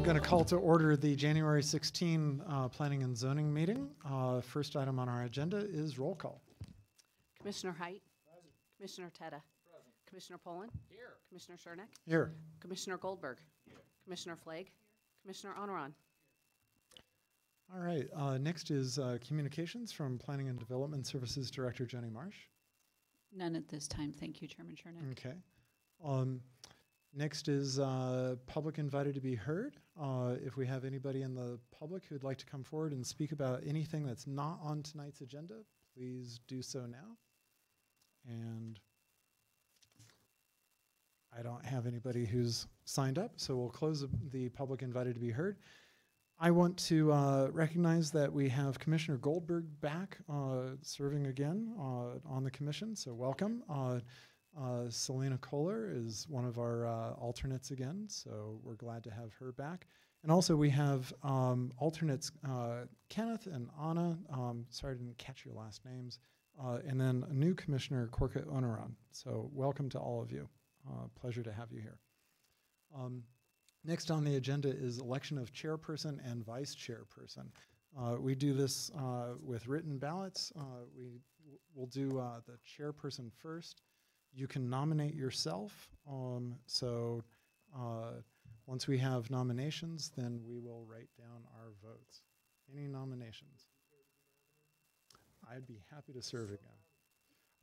Going to call to order the January 16 Planning and Zoning meeting. First item on our agenda is roll call. Commissioner Height. Present. Commissioner Teta. Present. Commissioner Poland. Here. Commissioner Schernick. Here. Commissioner Goldberg. Here. Commissioner Flagg. Here. Commissioner Honoran. All right. Next is communications from Planning and Development Services Director Jenny Marsh. None at this time. Thank you, Chairman Schernick. Okay. Next is public invited to be heard. If we have anybody in the public who'd like to come forward and speak about anything that's not on tonight's agenda, please do so now. And I don't have anybody who's signed up, so we'll close the public invited to be heard. I want to recognize that we have Commissioner Goldberg back serving again on the commission, so welcome. Selena Kohler is one of our alternates again, so we're glad to have her back. And also we have alternates Kenneth and Anna. Sorry I didn't catch your last names. And then a new commissioner, Korka Onaran. So welcome to all of you. Pleasure to have you here. Next on the agenda is election of chairperson and vice chairperson. We do this with written ballots. We'll do the chairperson first. You can nominate yourself. Once we have nominations, then we will write down our votes. Any nominations? I'd be happy to serve again.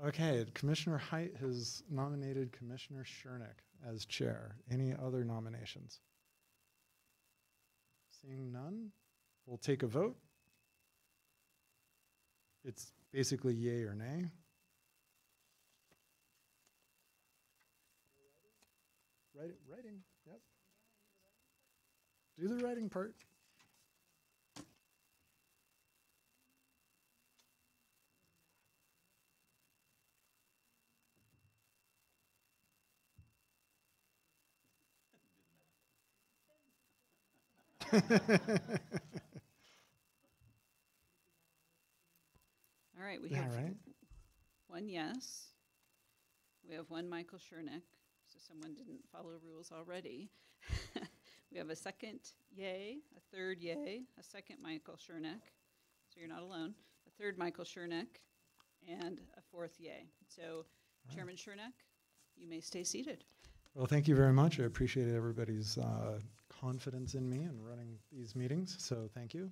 Okay, Commissioner Height has nominated Commissioner Schernick as chair. Any other nominations? Seeing none, we'll take a vote. It's basically yay or nay. Writing, yep. Do the writing part. All right, we have one yes. We have one Michael Schernick, so someone didn't follow rules already. We have a second yay, a third yay, a second Michael Shernick, so you're not alone, a third Michael Shernick, and a fourth yay. So Chairman Shernick, you may stay seated. Well, thank you very much. I appreciate everybody's confidence in me and running these meetings, so thank you.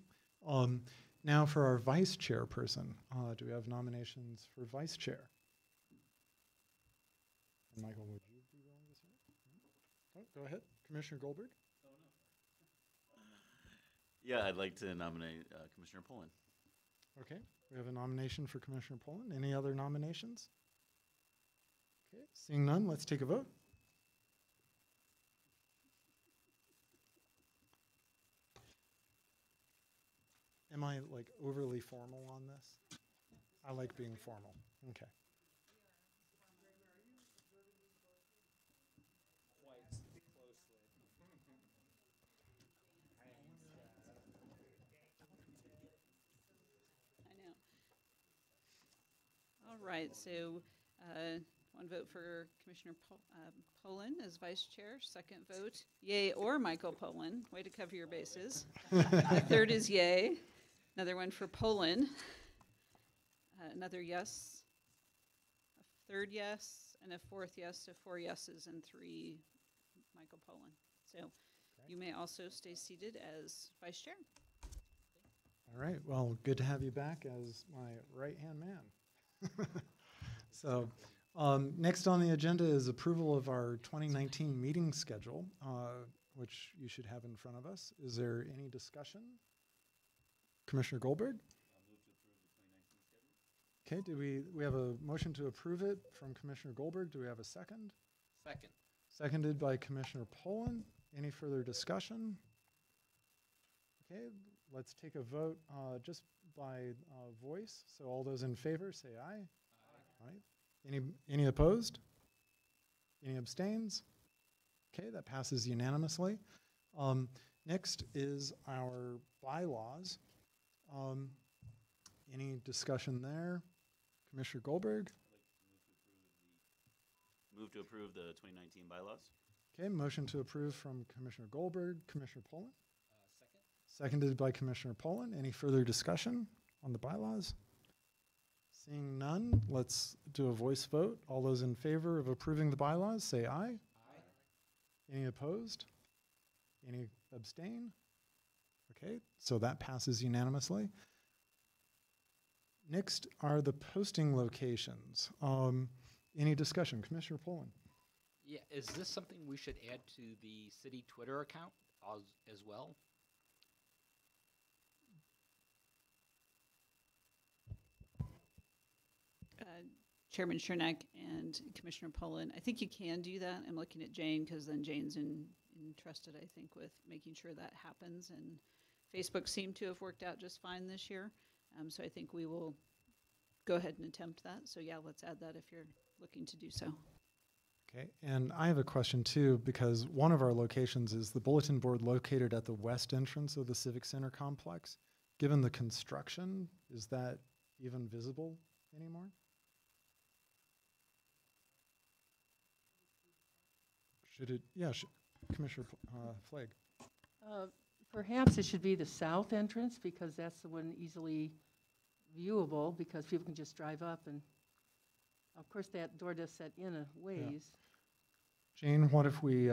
Now for our vice chairperson, do we have nominations for vice chair? And Michael, would you be willing to serve? Oh, go ahead, Commissioner Goldberg. Yeah, I'd like to nominate Commissioner Pullen. Okay, we have a nomination for Commissioner Pullen. Any other nominations? Okay, seeing none, let's take a vote. Am I like overly formal on this? I like being formal. Okay. I know. All right, so one vote for Commissioner Poland as vice chair, second vote, yay or Michael Poland. Way to cover your bases. The third is yay. Another one for Poland. Another yes. A third yes, and a fourth yes, so 4 yeses and 3 Michael Poland. So you may also stay seated as vice chair. All right, well, good to have you back as my right-hand man. So next on the agenda is approval of our 2019 meeting schedule, which you should have in front of us. Is there any discussion? Commissioner Goldberg? Okay, do we have a motion to approve it from Commissioner Goldberg? Do we have a second? Second. Seconded by Commissioner Poland. Any further discussion? Okay, let's take a vote just by voice. So all those in favor say aye. Aye. Right. Any opposed? Any abstains? Okay, that passes unanimously. Next is our bylaws. Any discussion there? Commissioner Goldberg? Move to approve the 2019 bylaws. Okay, motion to approve from Commissioner Goldberg. Commissioner Poland? Second. Seconded by Commissioner Poland. Any further discussion on the bylaws? Seeing none, let's do a voice vote. All those in favor of approving the bylaws, say aye. Aye. Any opposed? Any abstain? Okay, so that passes unanimously. Next are the posting locations. Any discussion? Commissioner Poland? Yeah, is this something we should add to the city Twitter account as well? Chairman Shernick and Commissioner Poland, I think you can do that. I'm looking at Jane because then Jane's entrusted, I think, with making sure that happens. And Facebook seemed to have worked out just fine this year. So I think we will go ahead and attempt that. So yeah, let's add that if you're looking to do so. Okay, and I have a question too, because one of our locations is the bulletin board located at the west entrance of the Civic Center complex. Given the construction, is that even visible anymore? Should it, yeah, Commissioner Flagg. Perhaps it should be the south entrance because that's the one easily viewable because people can just drive up and, of course, that door does set in a ways. Jane, what if we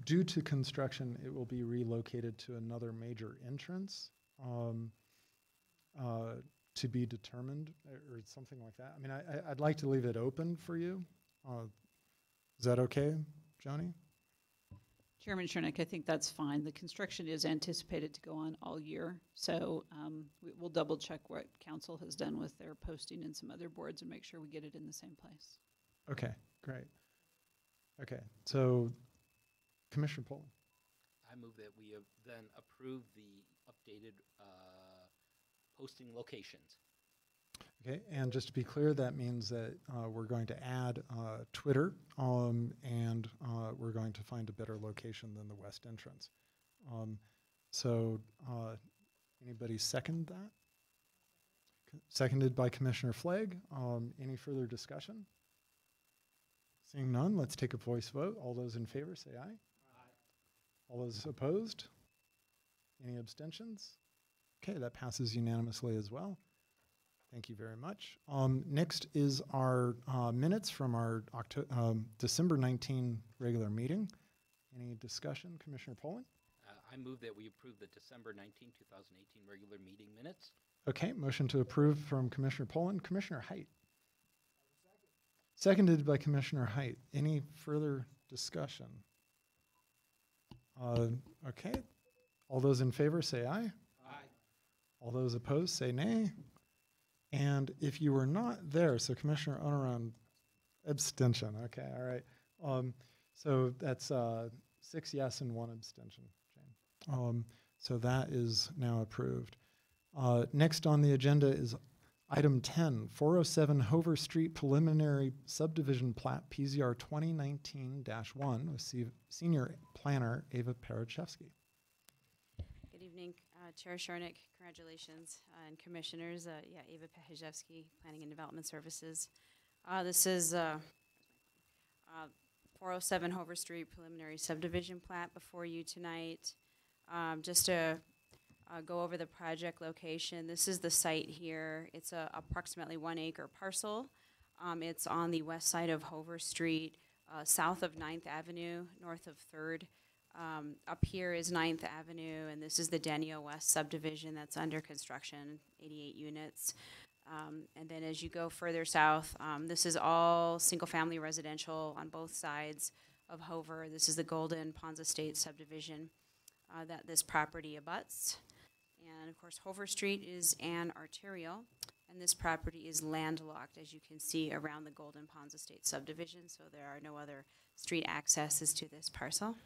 due to construction, it will be relocated to another major entrance to be determined or something like that? I mean, I'd like to leave it open for you. Is that okay, Joni? Chairman Shernick, I think that's fine. The construction is anticipated to go on all year. So we'll double check what council has done with their posting and some other boards and make sure we get it in the same place. Okay, great. Okay, so Commissioner Poland. I move that we then approve the updated posting locations. Okay, and just to be clear, that means that we're going to add Twitter and we're going to find a better location than the west entrance. So anybody second that? Seconded by Commissioner Flagg. Any further discussion? Seeing none, let's take a voice vote. All those in favor say aye. Aye. All those opposed? Any abstentions? Okay, that passes unanimously as well. Thank you very much. Next is our minutes from our December 19 regular meeting. Any discussion, Commissioner Poland? I move that we approve the December 19, 2018 regular meeting minutes. Okay, motion to approve from Commissioner Poland. Commissioner Height. Seconded by Commissioner Height. Any further discussion? Okay. All those in favor say aye. Aye. All those opposed say nay. And if you were not there, so Commissioner Onaran, abstention. Okay, all right. So that's 6 yes and 1 abstention. Jane. So that is now approved. Next on the agenda is item 10, 407 Hover Street Preliminary Subdivision Plat, PZR 2019-1 with Senior Planner Ava Parachevsky. Good evening, Chair Sharnick, congratulations, and Commissioners. Ava Pahajewski, Planning and Development Services. This is 407 Hover Street Preliminary Subdivision Plat before you tonight. Just to go over the project location, this is the site here. It's a approximately 1 acre parcel. It's on the west side of Hover Street, south of 9th Avenue, north of 3rd. Up here is 9th Avenue, and this is the Denio West subdivision that's under construction, 88 units. And then as you go further south, this is all single-family residential on both sides of Hover. This is the Golden Ponds Estate subdivision that this property abuts. And of course, Hover Street is an arterial, and this property is landlocked, as you can see, around the Golden Ponds Estate subdivision, so there are no other street accesses to this parcel.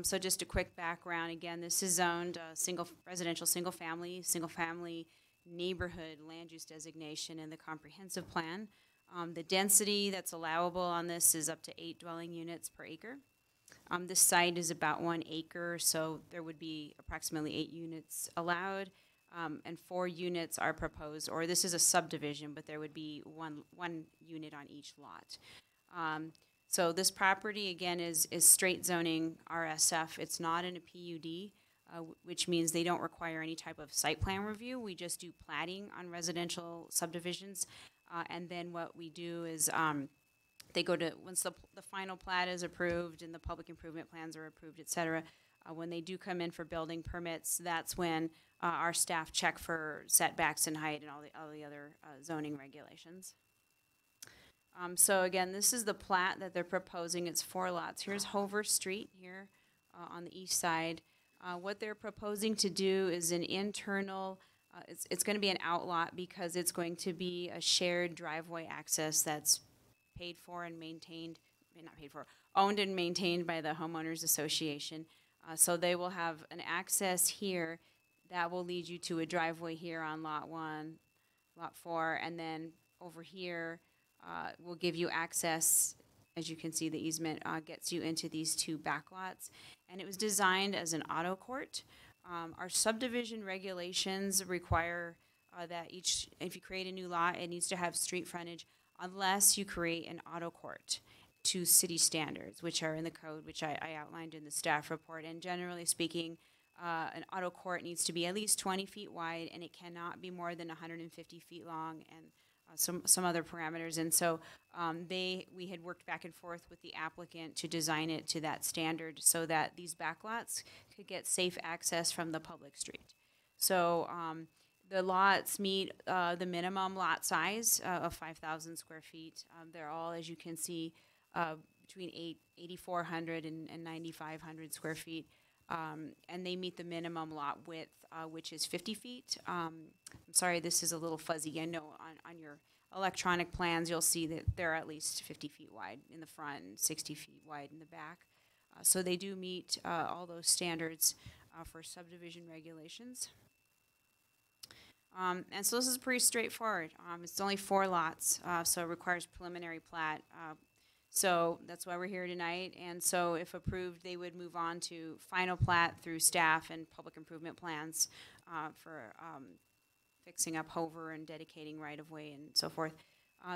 So just a quick background, again, this is zoned residential single-family neighborhood land use designation in the comprehensive plan. The density that's allowable on this is up to 8 dwelling units per acre. This site is about 1 acre, so there would be approximately 8 units allowed, and 4 units are proposed, or this is a subdivision, but there would be one unit on each lot. So this property, again, is straight zoning RSF. It's not in a PUD, which means they don't require any type of site plan review. We just do platting on residential subdivisions. And then what we do is they go to, once the final plat is approved and the public improvement plans are approved, et cetera, when they do come in for building permits, that's when our staff check for setbacks and height and all the other zoning regulations. So again, this is the plat that they're proposing. It's 4 lots. Here's Hover Street here on the east side. What they're proposing to do is an internal, it's going to be an outlot because it's going to be a shared driveway access that's paid for and maintained, not paid for, owned and maintained by the homeowners association. So they will have an access here that will lead you to a driveway here on lot 1, lot 4, and then over here will give you access. As you can see, the easement gets you into these 2 back lots. And it was designed as an auto court. Our subdivision regulations require that if you create a new lot, it needs to have street frontage unless you create an auto court to city standards, which are in the code, which I outlined in the staff report. And generally speaking, an auto court needs to be at least 20 feet wide, and it cannot be more than 150 feet long, and some other parameters. And so we had worked back and forth with the applicant to design it to that standard so that these backlots could get safe access from the public street. So the lots meet the minimum lot size of 5,000 square feet. They're all, as you can see, between 8,400 and 9,500 square feet. And they meet the minimum lot width, which is 50 feet. I'm sorry, this is a little fuzzy. I know on your electronic plans, you'll see that they're at least 50 feet wide in the front and 60 feet wide in the back. So they do meet all those standards for subdivision regulations. And so this is pretty straightforward. It's only 4 lots, so it requires preliminary plat. So that's why we're here tonight. And so if approved, they would move on to final plat through staff and public improvement plans for fixing up Hover and dedicating right-of-way and so forth.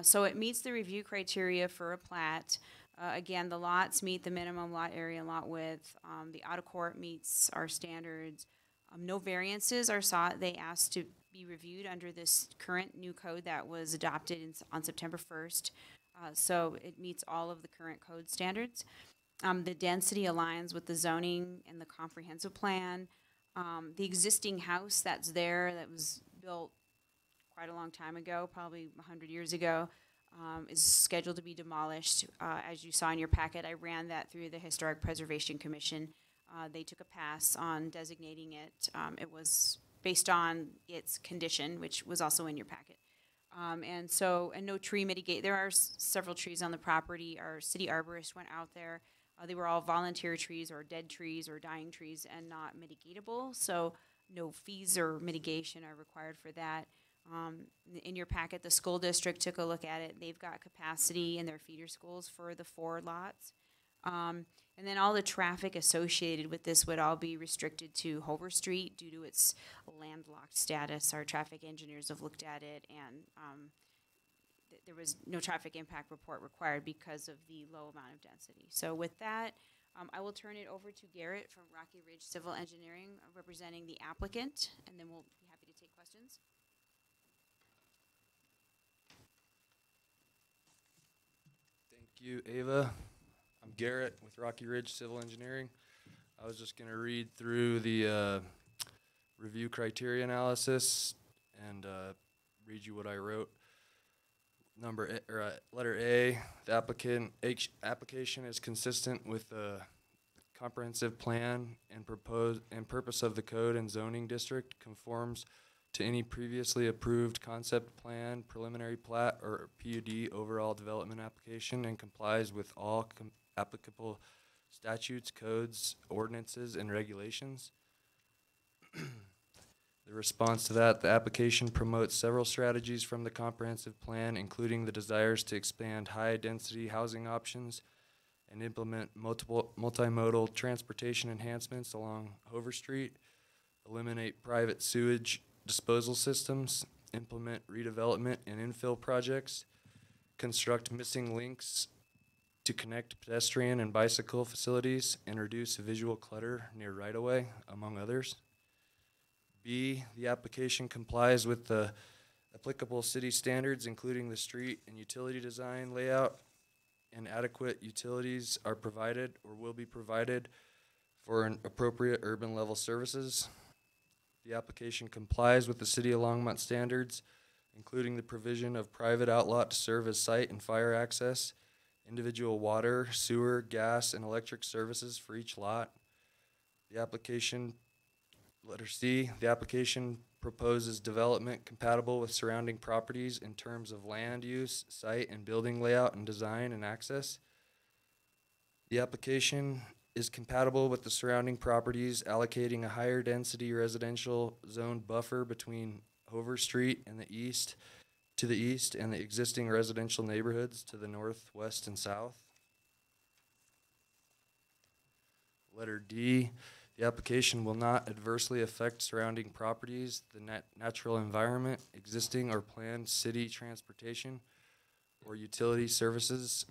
So it meets the review criteria for a plat. Again, the lots meet the minimum lot area and lot width. The out of court meets our standards. No variances are sought. They asked to be reviewed under this current new code that was adopted on September 1st. So it meets all of the current code standards. The density aligns with the zoning and the comprehensive plan. The existing house that's there that was built quite a long time ago, probably 100 years ago, is scheduled to be demolished. As you saw in your packet, I ran that through the Historic Preservation Commission. They took a pass on designating it. It was based on its condition, which was also in your packet. And no tree mitigate. There are several trees on the property. Our city arborist went out there. They were all volunteer trees or dead trees or dying trees and not mitigatable. So no fees or mitigation are required for that. In your packet, the school district took a look at it. They've got capacity in their feeder schools for the 4 lots. And then all the traffic associated with this would all be restricted to Hover Street due to its landlocked status. Our traffic engineers have looked at it, and there was no traffic impact report required because of the low amount of density. So with that, I will turn it over to Garrett from Rocky Ridge Civil Engineering, representing the applicant, and then we'll be happy to take questions. Thank you, Ava. I'm Garrett with Rocky Ridge Civil Engineering. I was just going to read through the review criteria analysis and read you what I wrote. Letter A, the application is consistent with the comprehensive plan and purpose of the code and zoning district, conforms to any previously approved concept plan, preliminary plat, or PUD overall development application, and complies with all applicable statutes, codes, ordinances, and regulations. The response to that, the application promotes several strategies from the comprehensive plan, including the desires to expand high-density housing options and implement multiple multimodal transportation enhancements along Hover Street, eliminate private sewage disposal systems, implement redevelopment and infill projects, construct missing links to connect pedestrian and bicycle facilities, and reduce visual clutter near right-of-way, among others. B, the application complies with the applicable city standards, including the street and utility design layout, and adequate utilities are provided or will be provided for an appropriate urban level services. The application complies with the City of Longmont standards, including the provision of private outlot to serve as site and fire access, individual water, sewer, gas, and electric services for each lot. The application, letter C, the application proposes development compatible with surrounding properties in terms of land use, site and building layout and design and access. The application is compatible with the surrounding properties, allocating a higher density residential zone buffer between Hover Street and the east and the existing residential neighborhoods to the north, west, and south. Letter D, the application will not adversely affect surrounding properties, the natural environment, existing or planned city transportation, or utility services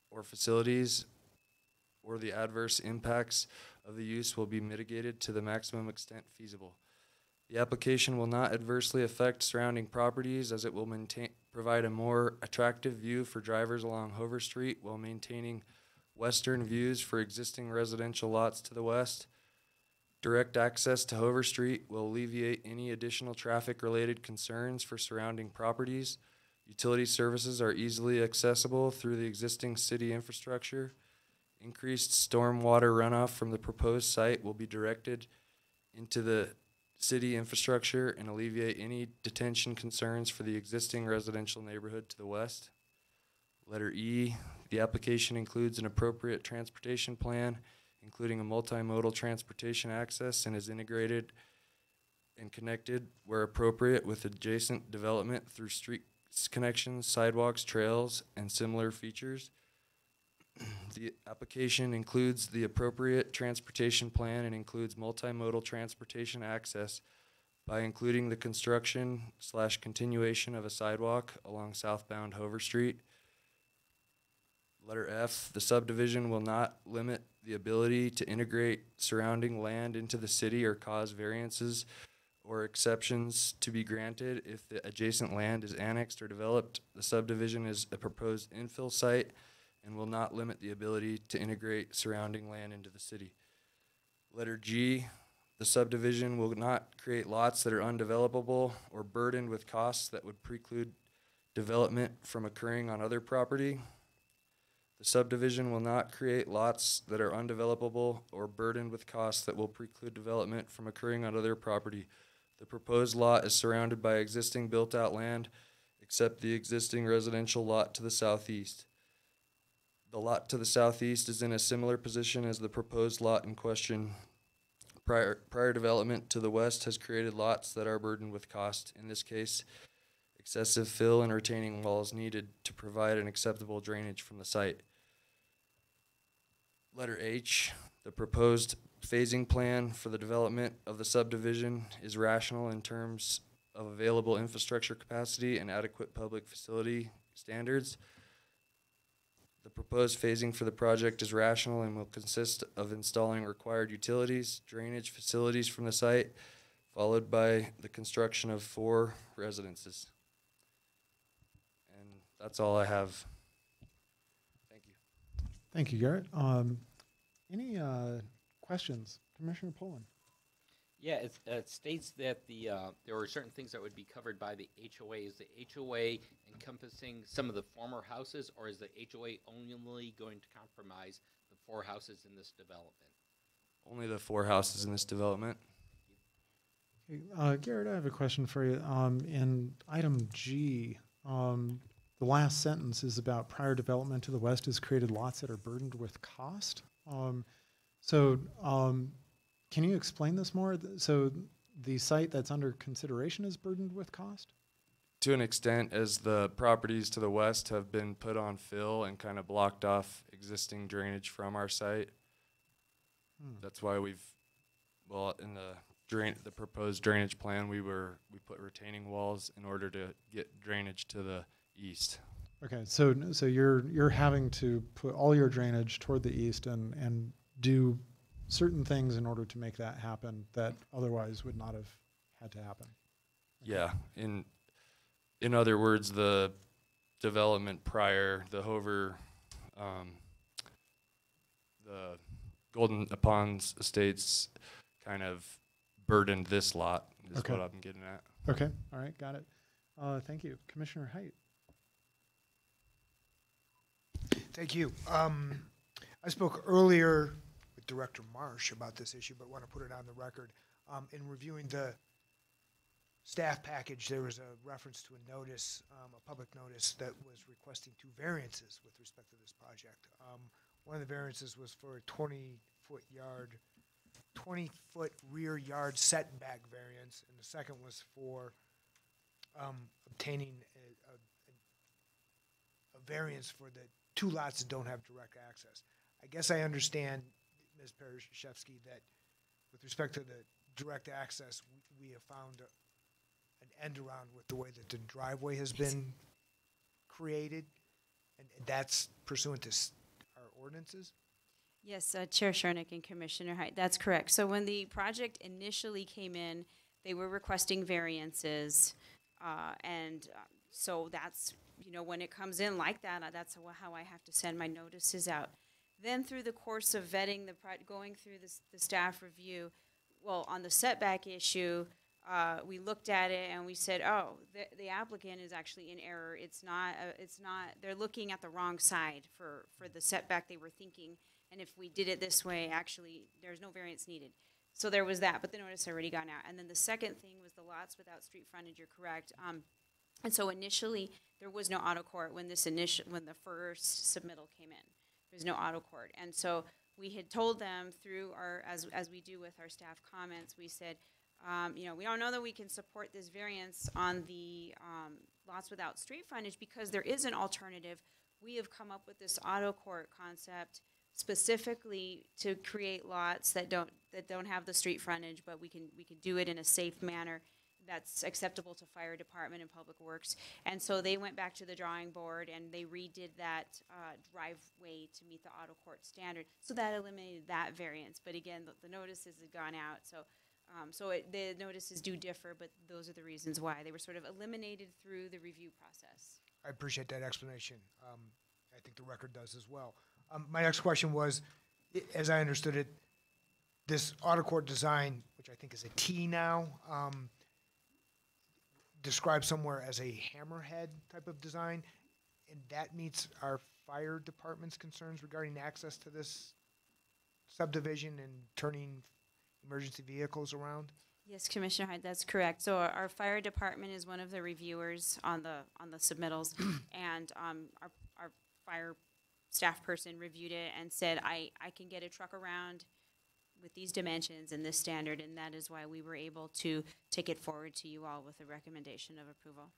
or facilities, or the adverse impacts of the use will be mitigated to the maximum extent feasible. The application will not adversely affect surrounding properties, as it will provide a more attractive view for drivers along Hover Street while maintaining western views for existing residential lots to the west. Direct access to Hover Street will alleviate any additional traffic-related concerns for surrounding properties. Utility services are easily accessible through the existing city infrastructure. Increased stormwater runoff from the proposed site will be directed into the city infrastructure and alleviate any detention concerns for the existing residential neighborhood to the west. Letter E, the application includes an appropriate transportation plan, including a multimodal transportation access, and is integrated and connected where appropriate with adjacent development through street connections, sidewalks, trails, and similar features. The application includes the appropriate transportation plan and includes multimodal transportation access by including the construction/continuation of a sidewalk along southbound Hover Street. Letter F, the subdivision will not limit the ability to integrate surrounding land into the city or cause variances or exceptions to be granted if the adjacent land is annexed or developed. The subdivision is a proposed infill site and will not limit the ability to integrate surrounding land into the city. Letter G, the subdivision will not create lots that are undevelopable or burdened with costs that would preclude development from occurring on other property. The subdivision will not create lots that are undevelopable or burdened with costs that will preclude development from occurring on other property. The proposed lot is surrounded by existing built-out land, except the existing residential lot to the southeast. The lot to the southeast is in a similar position as the proposed lot in question. Prior development to the west has created lots that are burdened with cost. In this case, excessive fill and retaining walls needed to provide an acceptable drainage from the site. Letter H, the proposed phasing plan for the development of the subdivision is rational in terms of available infrastructure capacity and adequate public facility standards. The proposed phasing for the project is rational and will consist of installing required utilities, drainage facilities from the site, followed by the construction of 4 residences. And that's all I have. Thank you. Thank you, Garrett. Any questions? Commissioner Poland? Yeah, it states that there were certain things that would be covered by the HOA. Is the HOA encompassing some of the former houses, or is the HOA only going to compromise the 4 houses in this development? Only the 4 houses in this development. Okay, Garrett, I have a question for you. In item G, the last sentence is about prior development to the west has created lots that are burdened with cost. Can you explain this more? So the site that's under consideration is burdened with cost? To an extent, as the properties to the west have been put on fill and kind of blocked off existing drainage from our site. That's why in the proposed drainage plan, we put retaining walls in order to get drainage to the east. Okay, so you're having to put all your drainage toward the east and do certain things in order to make that happen that otherwise would not have had to happen. Okay. Yeah, in other words, the development prior, the Hover, the Golden Ponds Estates kind of burdened this lot, is Okay. what I'm getting at. Okay, all right, got it. Thank you. Commissioner Height. Thank you. I spoke earlier with Director Marsh about this issue, but want to put it on the record. In reviewing the staff package, there was a reference to a notice, a public notice that was requesting 2 variances with respect to this project. One of the variances was for a 20-foot rear yard setback variance, and the second was for obtaining a variance for the 2 lots that don't have direct access. I guess I understand, Ms. Parashevsky, that with respect to the direct access, we have found an end around with the way that the driveway has been created, and that's pursuant to our ordinances? Yes, Chair Shernick and Commissioner Height, that's correct. So when the project initially came in, they were requesting variances, so that's, when it comes in like that, that's how I have to send my notices out. Then through the course of vetting going through the staff review, well, on the setback issue, we looked at it and we said, oh, the applicant is actually in error. It's not, they're looking at the wrong side for the setback they were thinking. And if we did it this way, actually, there's no variance needed. So there was that, but the notice had already gone out. And then the second thing was the lots without street frontage, you're correct. And so initially, there was no auto court when the first submittal came in. There's no auto court. And so we had told them through as we do with our staff comments, we said, we don't know that we can support this variance on the lots without street frontage because there is an alternative. We have come up with this auto court concept specifically to create lots that don't have the street frontage, but we can do it in a safe manner. that's acceptable to fire department and public works. And so they went back to the drawing board and they redid that driveway to meet the auto court standard. So that eliminated that variance. But again, the notices had gone out. The notices do differ, but those are the reasons why. They were sort of eliminated through the review process. I appreciate that explanation. I think the record does as well. My next question was, as I understood it, this auto court design, which I think is a T now, described somewhere as a hammerhead type of design, and that meets our fire department's concerns regarding access to this subdivision and turning emergency vehicles around? Yes, Commissioner Hyde, that's correct. So our fire department is one of the reviewers on the submittals, and our fire staff person reviewed it and said, I can get a truck around with these dimensions and this standard, and that is why we were able to take it forward to you all with a recommendation of approval.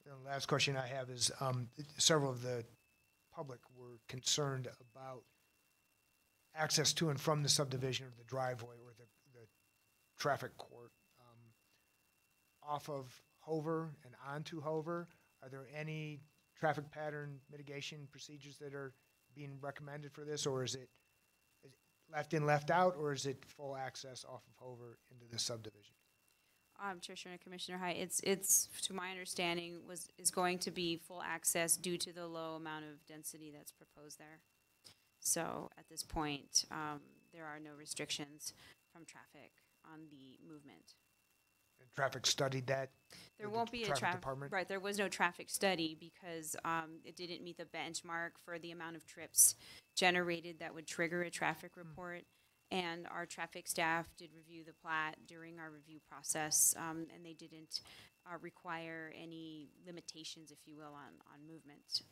The last question I have is, several of the public were concerned about access to and from the subdivision or the driveway or the traffic court off of Hover and onto Hover. Are there any traffic pattern mitigation procedures that are being recommended for this, or is it left in, left out, or is it full access off of Hover into the subdivision? Chair Commissioner Hyde, it's to my understanding is going to be full access due to the low amount of density that's proposed there. So at this point, there are no restrictions from traffic on the movement. And traffic studied that? There with the won't be a traffic traffic, department? right, there was no traffic study because it didn't meet the benchmark for the amount of trips generated that would trigger a traffic report. And our traffic staff did review the plat during our review process, and they didn't require any limitations, if you will, on movement.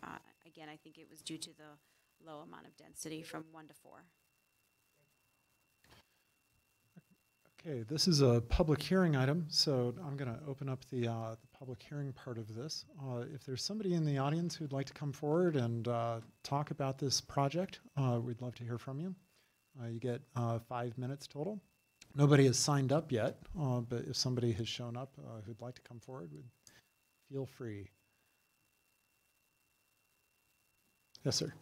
Again, I think it was due to the low amount of density from 1 to 4. Okay, this is a public hearing item, so I'm going to open up the public hearing part of this. If there's somebody in the audience who'd like to come forward and talk about this project, we'd love to hear from you. You get 5 minutes total. Nobody has signed up yet, but if somebody has shown up who'd like to come forward, feel free. Yes, sir.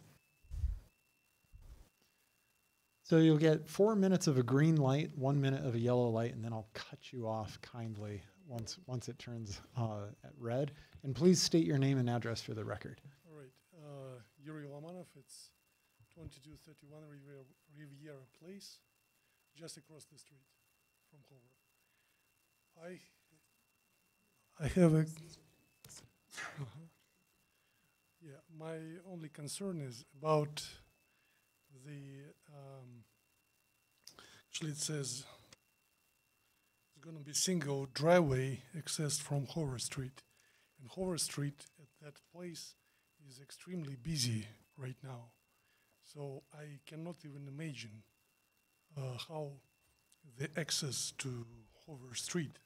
So you'll get 4 minutes of a green light, 1 minute of a yellow light, and then I'll cut you off kindly once it turns at red. And please state your name and address for the record. All right. Yuri Lomanov, it's 2231 Riviera Place, just across the street from Hover. I have a... Yeah, my only concern is about the... actually, it says it's going to be single driveway accessed from Hover Street. And Hover Street at that place is extremely busy right now. So I cannot even imagine how the access to Hover Street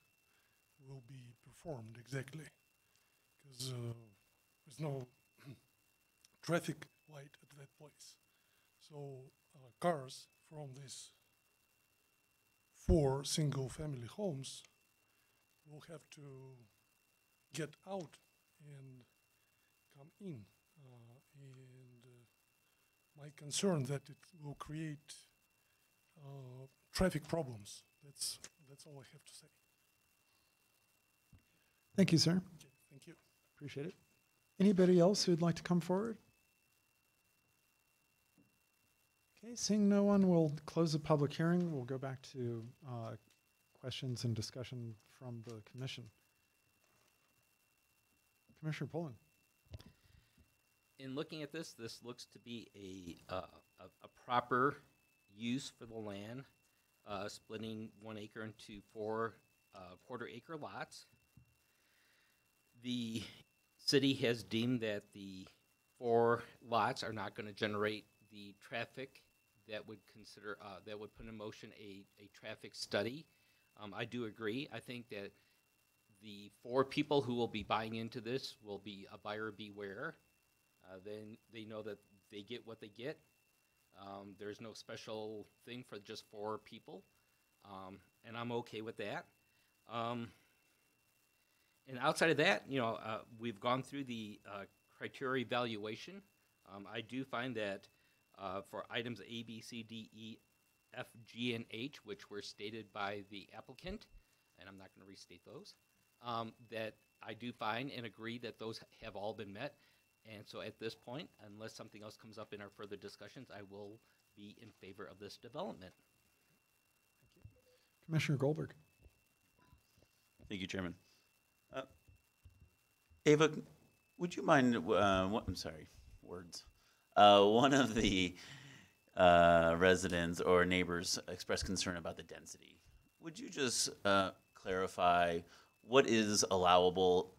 will be performed exactly, because there's no traffic light at that place. So cars from these 4 single-family homes will have to get out and come in. My concern that it will create traffic problems. That's all I have to say. Thank you, sir. Okay, thank you. Appreciate it. Anybody else who'd like to come forward? Okay, seeing no one, we'll close the public hearing. We'll go back to questions and discussion from the commission. Commissioner Pullen. In looking at this looks to be a proper use for the land, splitting 1 acre into 4 quarter-acre lots. The city has deemed that the 4 lots are not going to generate the traffic that would put in motion a traffic study. I do agree. I think that the 4 people who will be buying into this will be a buyer beware. Then they know that they get what they get. There's no special thing for just 4 people, and I'm okay with that. And outside of that, we've gone through the criteria evaluation. I do find that for items A, B, C, D, E, F, G, and H, which were stated by the applicant, and I'm not going to restate those, that I do find and agree that those have all been met. And so at this point, unless something else comes up in our further discussions, I will be in favor of this development. Commissioner Goldberg. Thank you, Chairman. Ava, would you mind, I'm sorry, words. One of the residents or neighbors expressed concern about the density. Would you just clarify what is allowable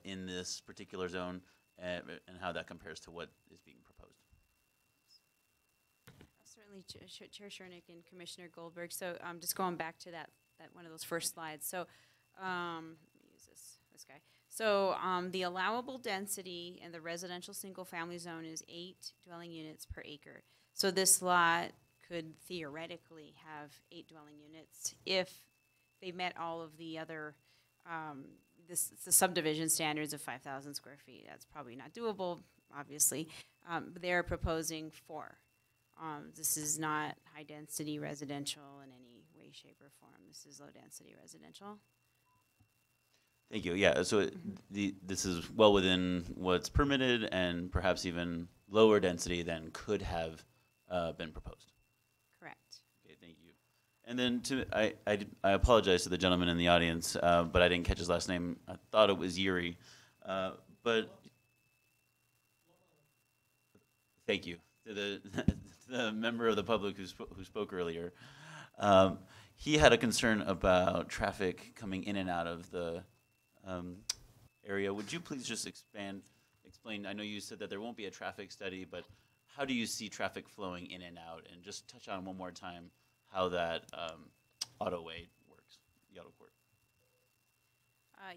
in this particular zone and how that compares to what is being proposed? Certainly, Chair Shernick and Commissioner Goldberg. So just going back to that one of those first slides. So let me use this guy. So the allowable density in the residential single-family zone is 8 dwelling units per acre. So this lot could theoretically have 8 dwelling units if they met all of the other the subdivision standards of 5,000 square feet. That's probably not doable, obviously. They're proposing 4. This is not high-density residential in any way, shape, or form. This is low-density residential. Thank you. Yeah, so this is well within what's permitted and perhaps even lower density than could have been proposed. Correct. Okay, thank you. And then I apologize to the gentleman in the audience, but I didn't catch his last name. I thought it was Yuri. But thank you to the member of the public who spoke earlier. He had a concern about traffic coming in and out of the area. Would you please just explain? I know you said that there won't be a traffic study, but how do you see traffic flowing in and out? And just touch on one more time how that autoway works, the auto court.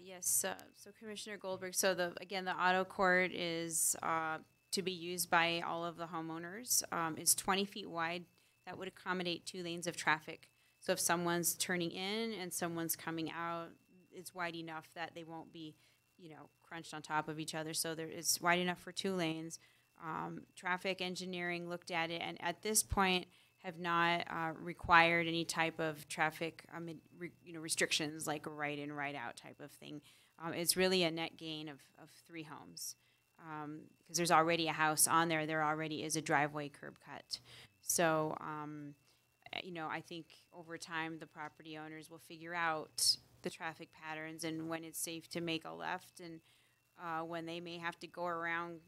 Yes, so Commissioner Goldberg, so the auto court is to be used by all of the homeowners. It's 20 feet wide. That would accommodate 2 lanes of traffic. So if someone's turning in and someone's coming out, it's wide enough that they won't be, crunched on top of each other. So it's wide enough for 2 lanes. Traffic engineering looked at it, and at this point have not required any type of traffic, restrictions like a right in, right out type of thing. It's really a net gain of 3 homes because there's already a house on there. There already is a driveway curb cut. So, I think over time the property owners will figure out the traffic patterns and when it's safe to make a left and when they may have to go around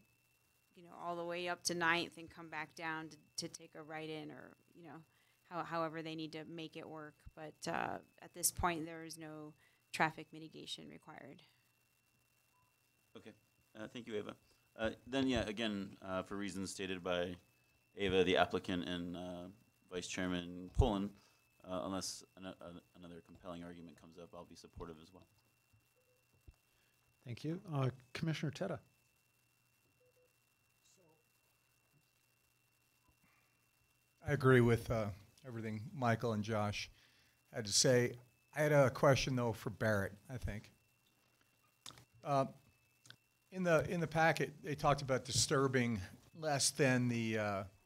all the way up to 9th and come back down to take a right in or, however they need to make it work. But at this point, there is no traffic mitigation required. Okay. Thank you, Ava. Then, yeah, again, for reasons stated by Ava, the applicant, and Vice Chairman Pullen, unless another compelling argument comes up, I'll be supportive as well. Thank you. Commissioner Teta. I agree with everything Michael and Josh had to say. I had a question though for Barrett, I think. In the packet, they talked about disturbing less than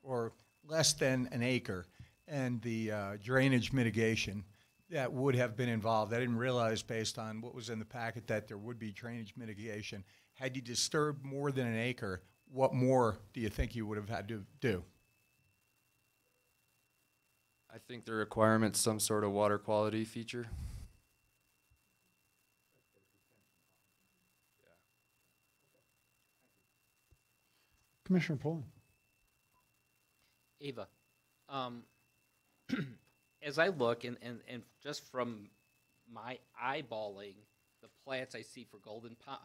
an acre and the drainage mitigation that would have been involved. I didn't realize based on what was in the packet that there would be drainage mitigation. Had you disturbed more than an acre, what more do you think you would have had to do? I think the requirement's some sort of water quality feature. Commissioner Pullen. Ava, as I look and just from my eyeballing the plats I see for Golden Pond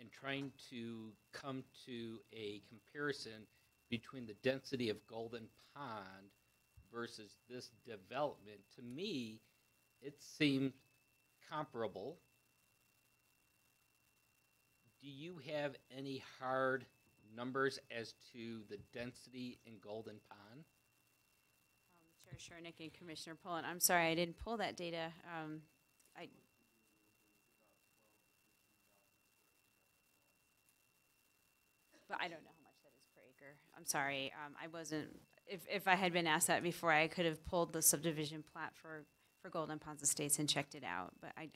and trying to come to a comparison between the density of Golden Pond versus this development, to me, it seemed comparable. Do you have any hard numbers as to the density in Golden Pond? Chair Shernick and Commissioner Pullen, I'm sorry, I didn't pull that data. but I don't know how much that is per acre. I'm sorry, I wasn't, if I had been asked that before, I could have pulled the subdivision plat for Golden Ponds Estates and checked it out, but I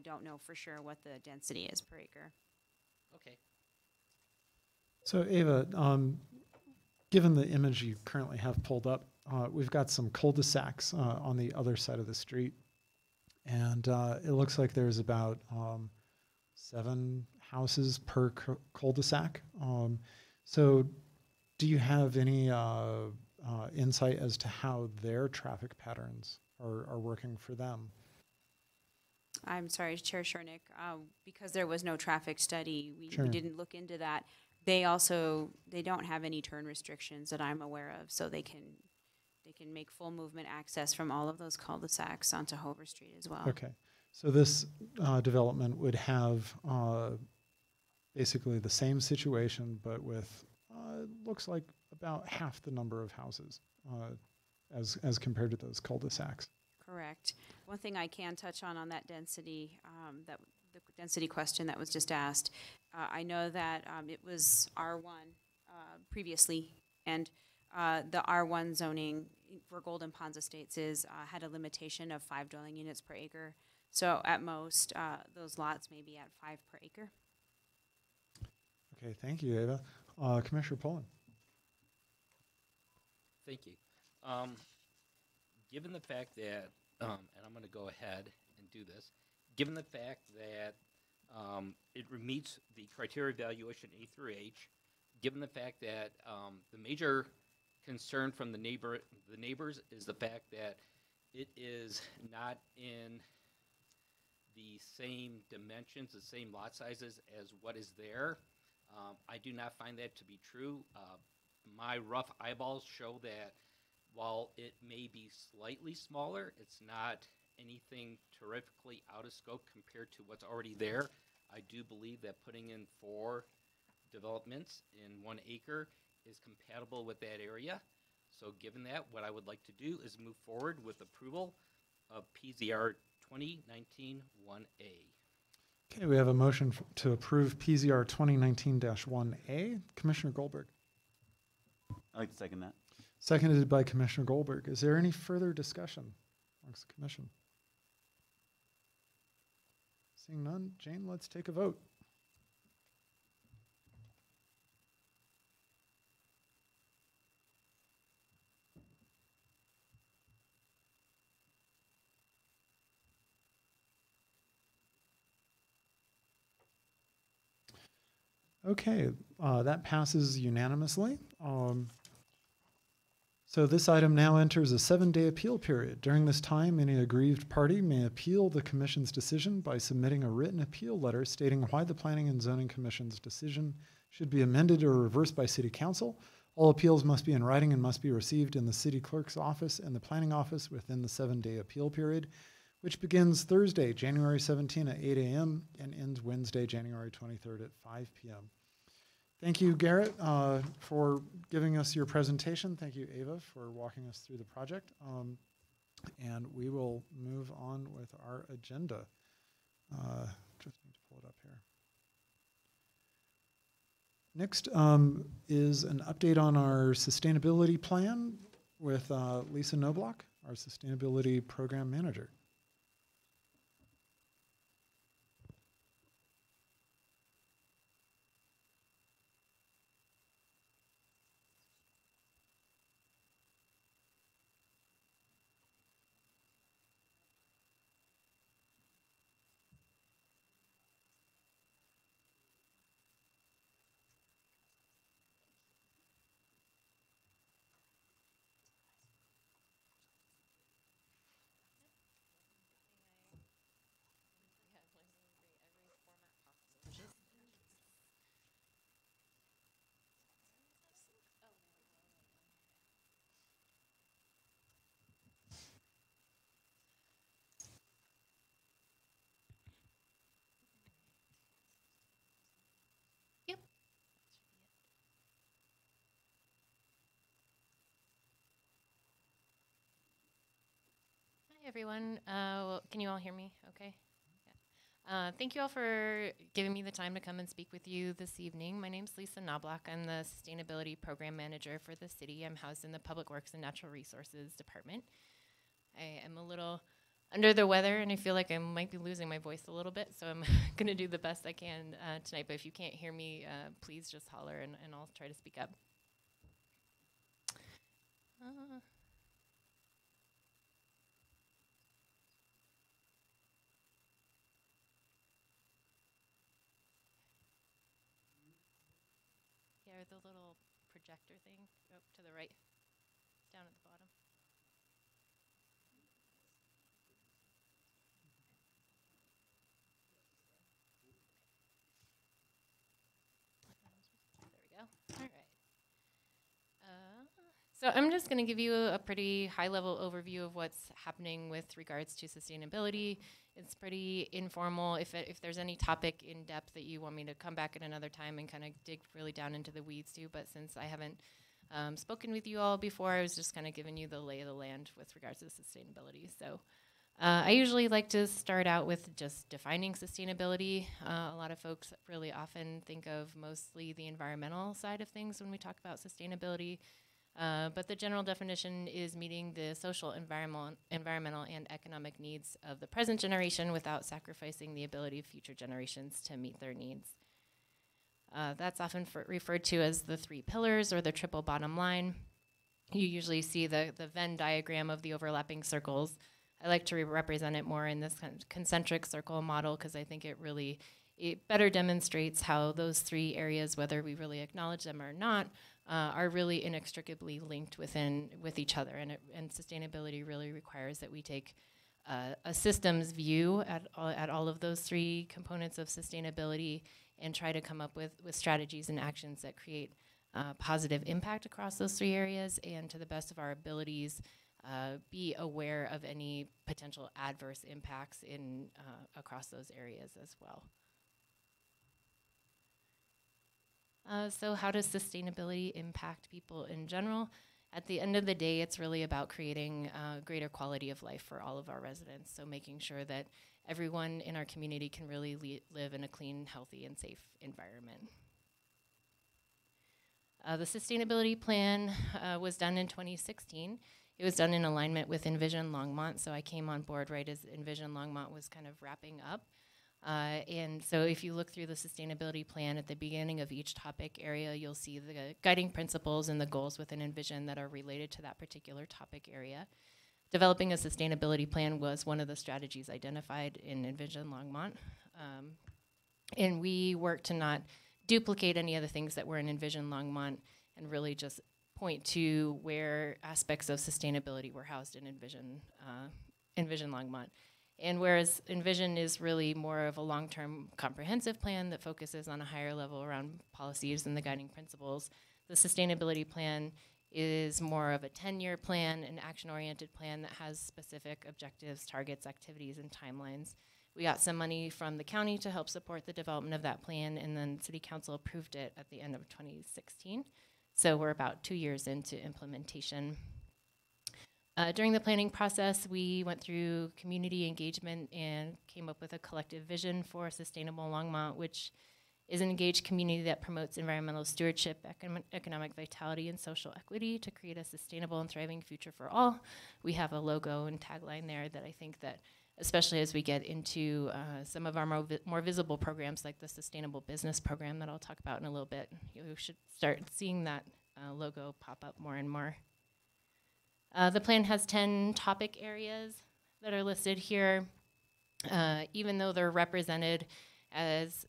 don't know for sure what the density is per acre. Okay. So Ava, given the image you currently have pulled up, we've got some cul-de-sacs on the other side of the street. And it looks like there's about 7 houses per cul-de-sac. So do you have any insight as to how their traffic patterns are working for them? I'm sorry, Chair Shernick, because there was no traffic study, we Sure. didn't look into that. They don't have any turn restrictions that I'm aware of, so they can make full movement access from all of those cul-de-sacs onto Hover Street as well. Okay. So this development would have basically the same situation, but with looks like about half the number of houses as compared to those cul-de-sacs. Correct. One thing I can touch on that density, the density question that was just asked, I know that it was R1 previously, and the R1 zoning for Golden Ponds Estates had a limitation of 5 dwelling units per acre. So at most, those lots may be at 5 per acre. Okay, thank you, Ava. Commissioner Pullen. Thank you. Given the fact that, and I'm going to go ahead and do this, given the fact that it meets the criteria evaluation A through H, given the fact that the major concern from the neighbors is the fact that it is not in the same dimensions, the same lot sizes as what is there. I do not find that to be true. My rough eyeballs show that while it may be slightly smaller, it's not anything terrifically out of scope compared to what's already there. I do believe that putting in 4 developments in 1 acre is compatible with that area. So given that, what I would like to do is move forward with approval of PZR 2019-1A. Okay, we have a motion to approve PZR 2019-1A. Commissioner Goldberg. I'd like to second that. Seconded by Commissioner Goldberg. Is there any further discussion amongst the commission? Seeing none, Jane, let's take a vote. Okay, that passes unanimously. So this item now enters a 7-day appeal period. During this time, any aggrieved party may appeal the commission's decision by submitting a written appeal letter stating why the Planning and Zoning Commission's decision should be amended or reversed by City Council. All appeals must be in writing and must be received in the City Clerk's office and the Planning Office within the 7-day appeal period, which begins Thursday, January 17 at 8 a.m. and ends Wednesday, January 23rd at 5 p.m. Thank you, Garrett, for giving us your presentation. Thank you, Ava, for walking us through the project. And we will move on with our agenda. Just need to pull it up here. Next is an update on our sustainability plan with Lisa Knobloch, our sustainability program manager. Hi, everyone. Can you all hear me okay? Thank you all for giving me the time to come and speak with you this evening. My name's Lisa Knobloch. I'm the Sustainability Program Manager for the city. I'm housed in the Public Works and Natural Resources Department. I am a little under the weather, and I feel like I might be losing my voice a little bit, so I'm going to do the best I can tonight. But if you can't hear me, please just holler, and I'll try to speak up. Yeah, the little projector thing to the right, down at the bottom. There we go. All right. So I'm just going to give you a pretty high-level overview of what's happening with regards to sustainability. It's pretty informal. If there's any topic in depth that you want me to come back at another time and kind of dig really down into the weeds too, but since I haven't spoken with you all before, I was just kind of giving you the lay of the land with regards to sustainability. So I usually like to start out with just defining sustainability. A lot of folks really often think of mostly the environmental side of things when we talk about sustainability. But the general definition is meeting the social, environmental, and economic needs of the present generation without sacrificing the ability of future generations to meet their needs. That's often referred to as the 3 pillars or the triple bottom line. You usually see the Venn diagram of the overlapping circles. I like to represent it more in this kind of concentric circle model because I think it better demonstrates how those 3 areas, whether we really acknowledge them or not, are really inextricably linked with each other, and sustainability really requires that we take a systems view at all of those 3 components of sustainability and try to come up with strategies and actions that create positive impact across those 3 areas, and to the best of our abilities, be aware of any potential adverse impacts across those areas as well. So how does sustainability impact people in general? At the end of the day, it's really about creating greater quality of life for all of our residents. So making sure that everyone in our community can really live in a clean, healthy, and safe environment. The sustainability plan was done in 2016. It was done in alignment with Envision Longmont. So I came on board right as Envision Longmont was kind of wrapping up. And so if you look through the sustainability plan at the beginning of each topic area, you'll see the guiding principles and the goals within Envision that are related to that particular topic area. Developing a sustainability plan was one of the strategies identified in Envision Longmont. And we worked to not duplicate any of the things that were in Envision Longmont and really just point to where aspects of sustainability were housed in Envision Longmont. And whereas Envision is really more of a long-term comprehensive plan that focuses on a higher level around policies and the guiding principles, the sustainability plan is more of a 10-year plan, an action-oriented plan that has specific objectives, targets, activities, and timelines. We got some money from the county to help support the development of that plan, and then City Council approved it at the end of 2016. So we're about 2 years into implementation. During the planning process, we went through community engagement and came up with a collective vision for Sustainable Longmont, which is an engaged community that promotes environmental stewardship, economic vitality, and social equity to create a sustainable and thriving future for all. We have a logo and tagline there that I think that, especially as we get into some of our more visible programs like the Sustainable Business Program that I'll talk about in a little bit, you should start seeing that logo pop up more and more. The plan has 10 topic areas that are listed here. Even though they're represented as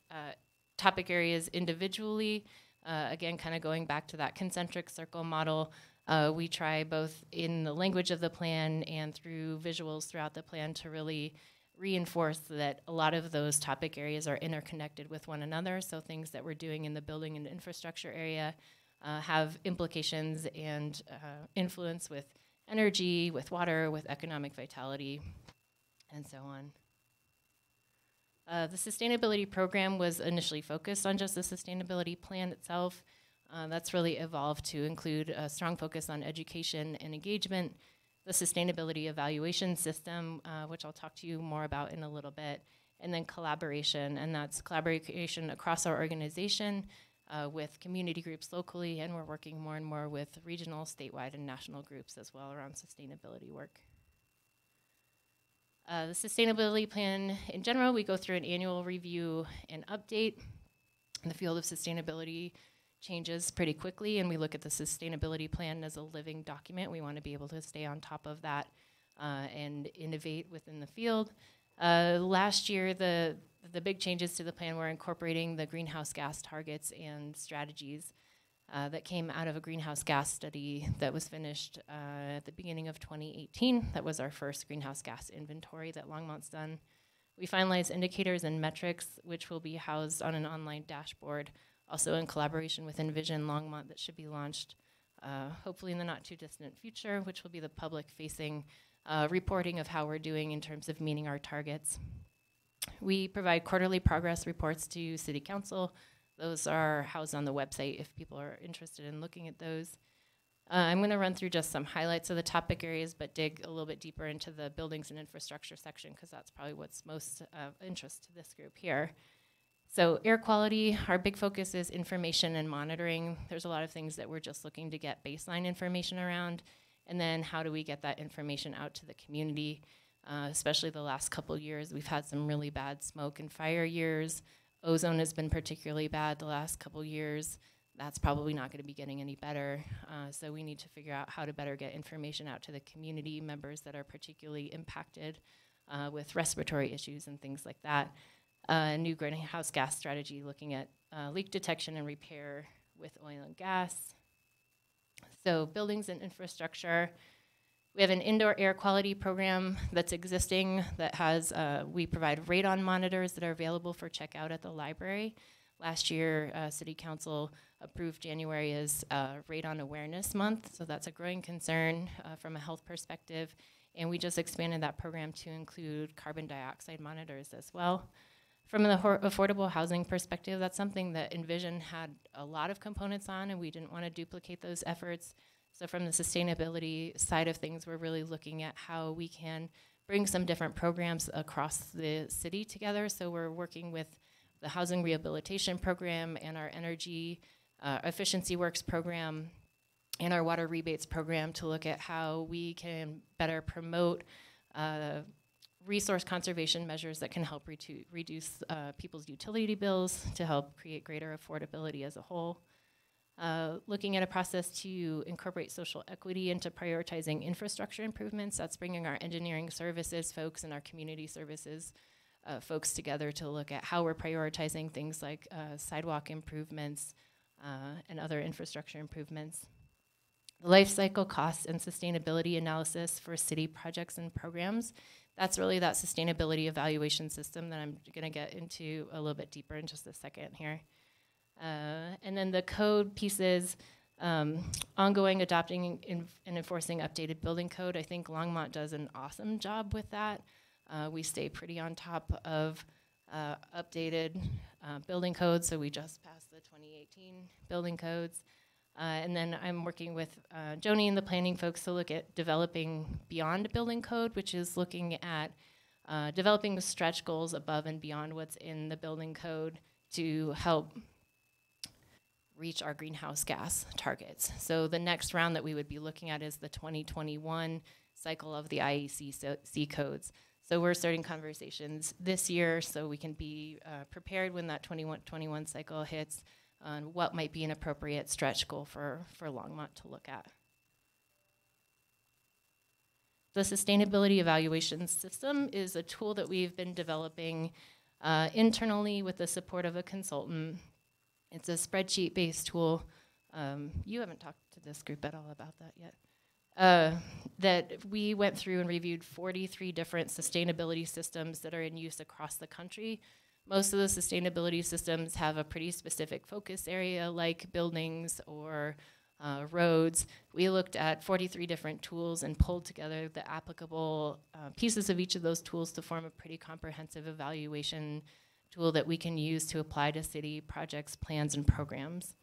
topic areas individually, again, kind of going back to that concentric circle model, we try both in the language of the plan and through visuals throughout the plan to really reinforce that a lot of those topic areas are interconnected with one another. So things that we're doing in the building and infrastructure area have implications and influence with energy, with water, with economic vitality, and so on. The sustainability program was initially focused on just the sustainability plan itself. That's really evolved to include a strong focus on education and engagement, the sustainability evaluation system, which I'll talk to you more about in a little bit, and then collaboration, and that's collaboration across our organization with community groups locally, and we're working more and more with regional, statewide, and national groups as well around sustainability work. The sustainability plan in general, we go through an annual review and update. The field of sustainability changes pretty quickly, and we look at the sustainability plan as a living document. We want to be able to stay on top of that and innovate within the field. Last year, the big changes to the plan were incorporating the greenhouse gas targets and strategies that came out of a greenhouse gas study that was finished at the beginning of 2018. That was our first greenhouse gas inventory that Longmont's done. We finalized indicators and metrics, which will be housed on an online dashboard, also in collaboration with Envision Longmont, that should be launched hopefully in the not too distant future, which will be the public-facing reporting of how we're doing in terms of meeting our targets. We provide quarterly progress reports to City Council. Those are housed on the website if people are interested in looking at those. I'm going to run through just some highlights of the topic areas, but dig a little bit deeper into the buildings and infrastructure section, because that's probably what's most of interest to this group here. So air quality, our big focus is information and monitoring. There's a lot of things that we're just looking to get baseline information around, and then how do we get that information out to the community, especially the last couple years. We've had some really bad smoke and fire years. Ozone has been particularly bad the last couple years. That's probably not going to be getting any better. So we need to figure out how to better get information out to the community members that are particularly impacted with respiratory issues and things like that. A new greenhouse gas strategy looking at leak detection and repair with oil and gas. So buildings and infrastructure. We have an indoor air quality program that's existing that has, we provide radon monitors that are available for checkout at the library. Last year, City Council approved January as Radon Awareness Month, so that's a growing concern from a health perspective, and we just expanded that program to include carbon dioxide monitors as well. From the affordable housing perspective, that's something that Envision had a lot of components on, and we didn't want to duplicate those efforts. So from the sustainability side of things, we're really looking at how we can bring some different programs across the city together. So we're working with the Housing Rehabilitation Program and our Energy Efficiency Works program and our Water Rebates program to look at how we can better promote resource conservation measures that can help reduce people's utility bills to help create greater affordability as a whole. Looking at a process to incorporate social equity into prioritizing infrastructure improvements. That's bringing our engineering services folks and our community services folks together to look at how we're prioritizing things like sidewalk improvements and other infrastructure improvements. The life cycle costs and sustainability analysis for city projects and programs. That's really that sustainability evaluation system that I'm gonna get into a little bit deeper in just a second here. And then the code pieces, ongoing adopting and enforcing updated building code. I think Longmont does an awesome job with that. We stay pretty on top of updated building codes, so we just passed the 2018 building codes. And then I'm working with Joni and the planning folks to look at developing beyond building code, which is looking at developing the stretch goals above and beyond what's in the building code to help reach our greenhouse gas targets. So the next round that we would be looking at is the 2021 cycle of the IEC codes. So we're starting conversations this year so we can be prepared when that 21 cycle hits on what might be an appropriate stretch goal for Longmont to look at. The sustainability evaluation system is a tool that we've been developing internally with the support of a consultant. It's a spreadsheet-based tool. You haven't talked to this group at all about that yet. That we went through and reviewed 43 different sustainability systems that are in use across the country. Most of the sustainability systems have a pretty specific focus area like buildings or roads. We looked at 43 different tools and pulled together the applicable pieces of each of those tools to form a pretty comprehensive evaluation tool that we can use to apply to city projects, plans, and programs.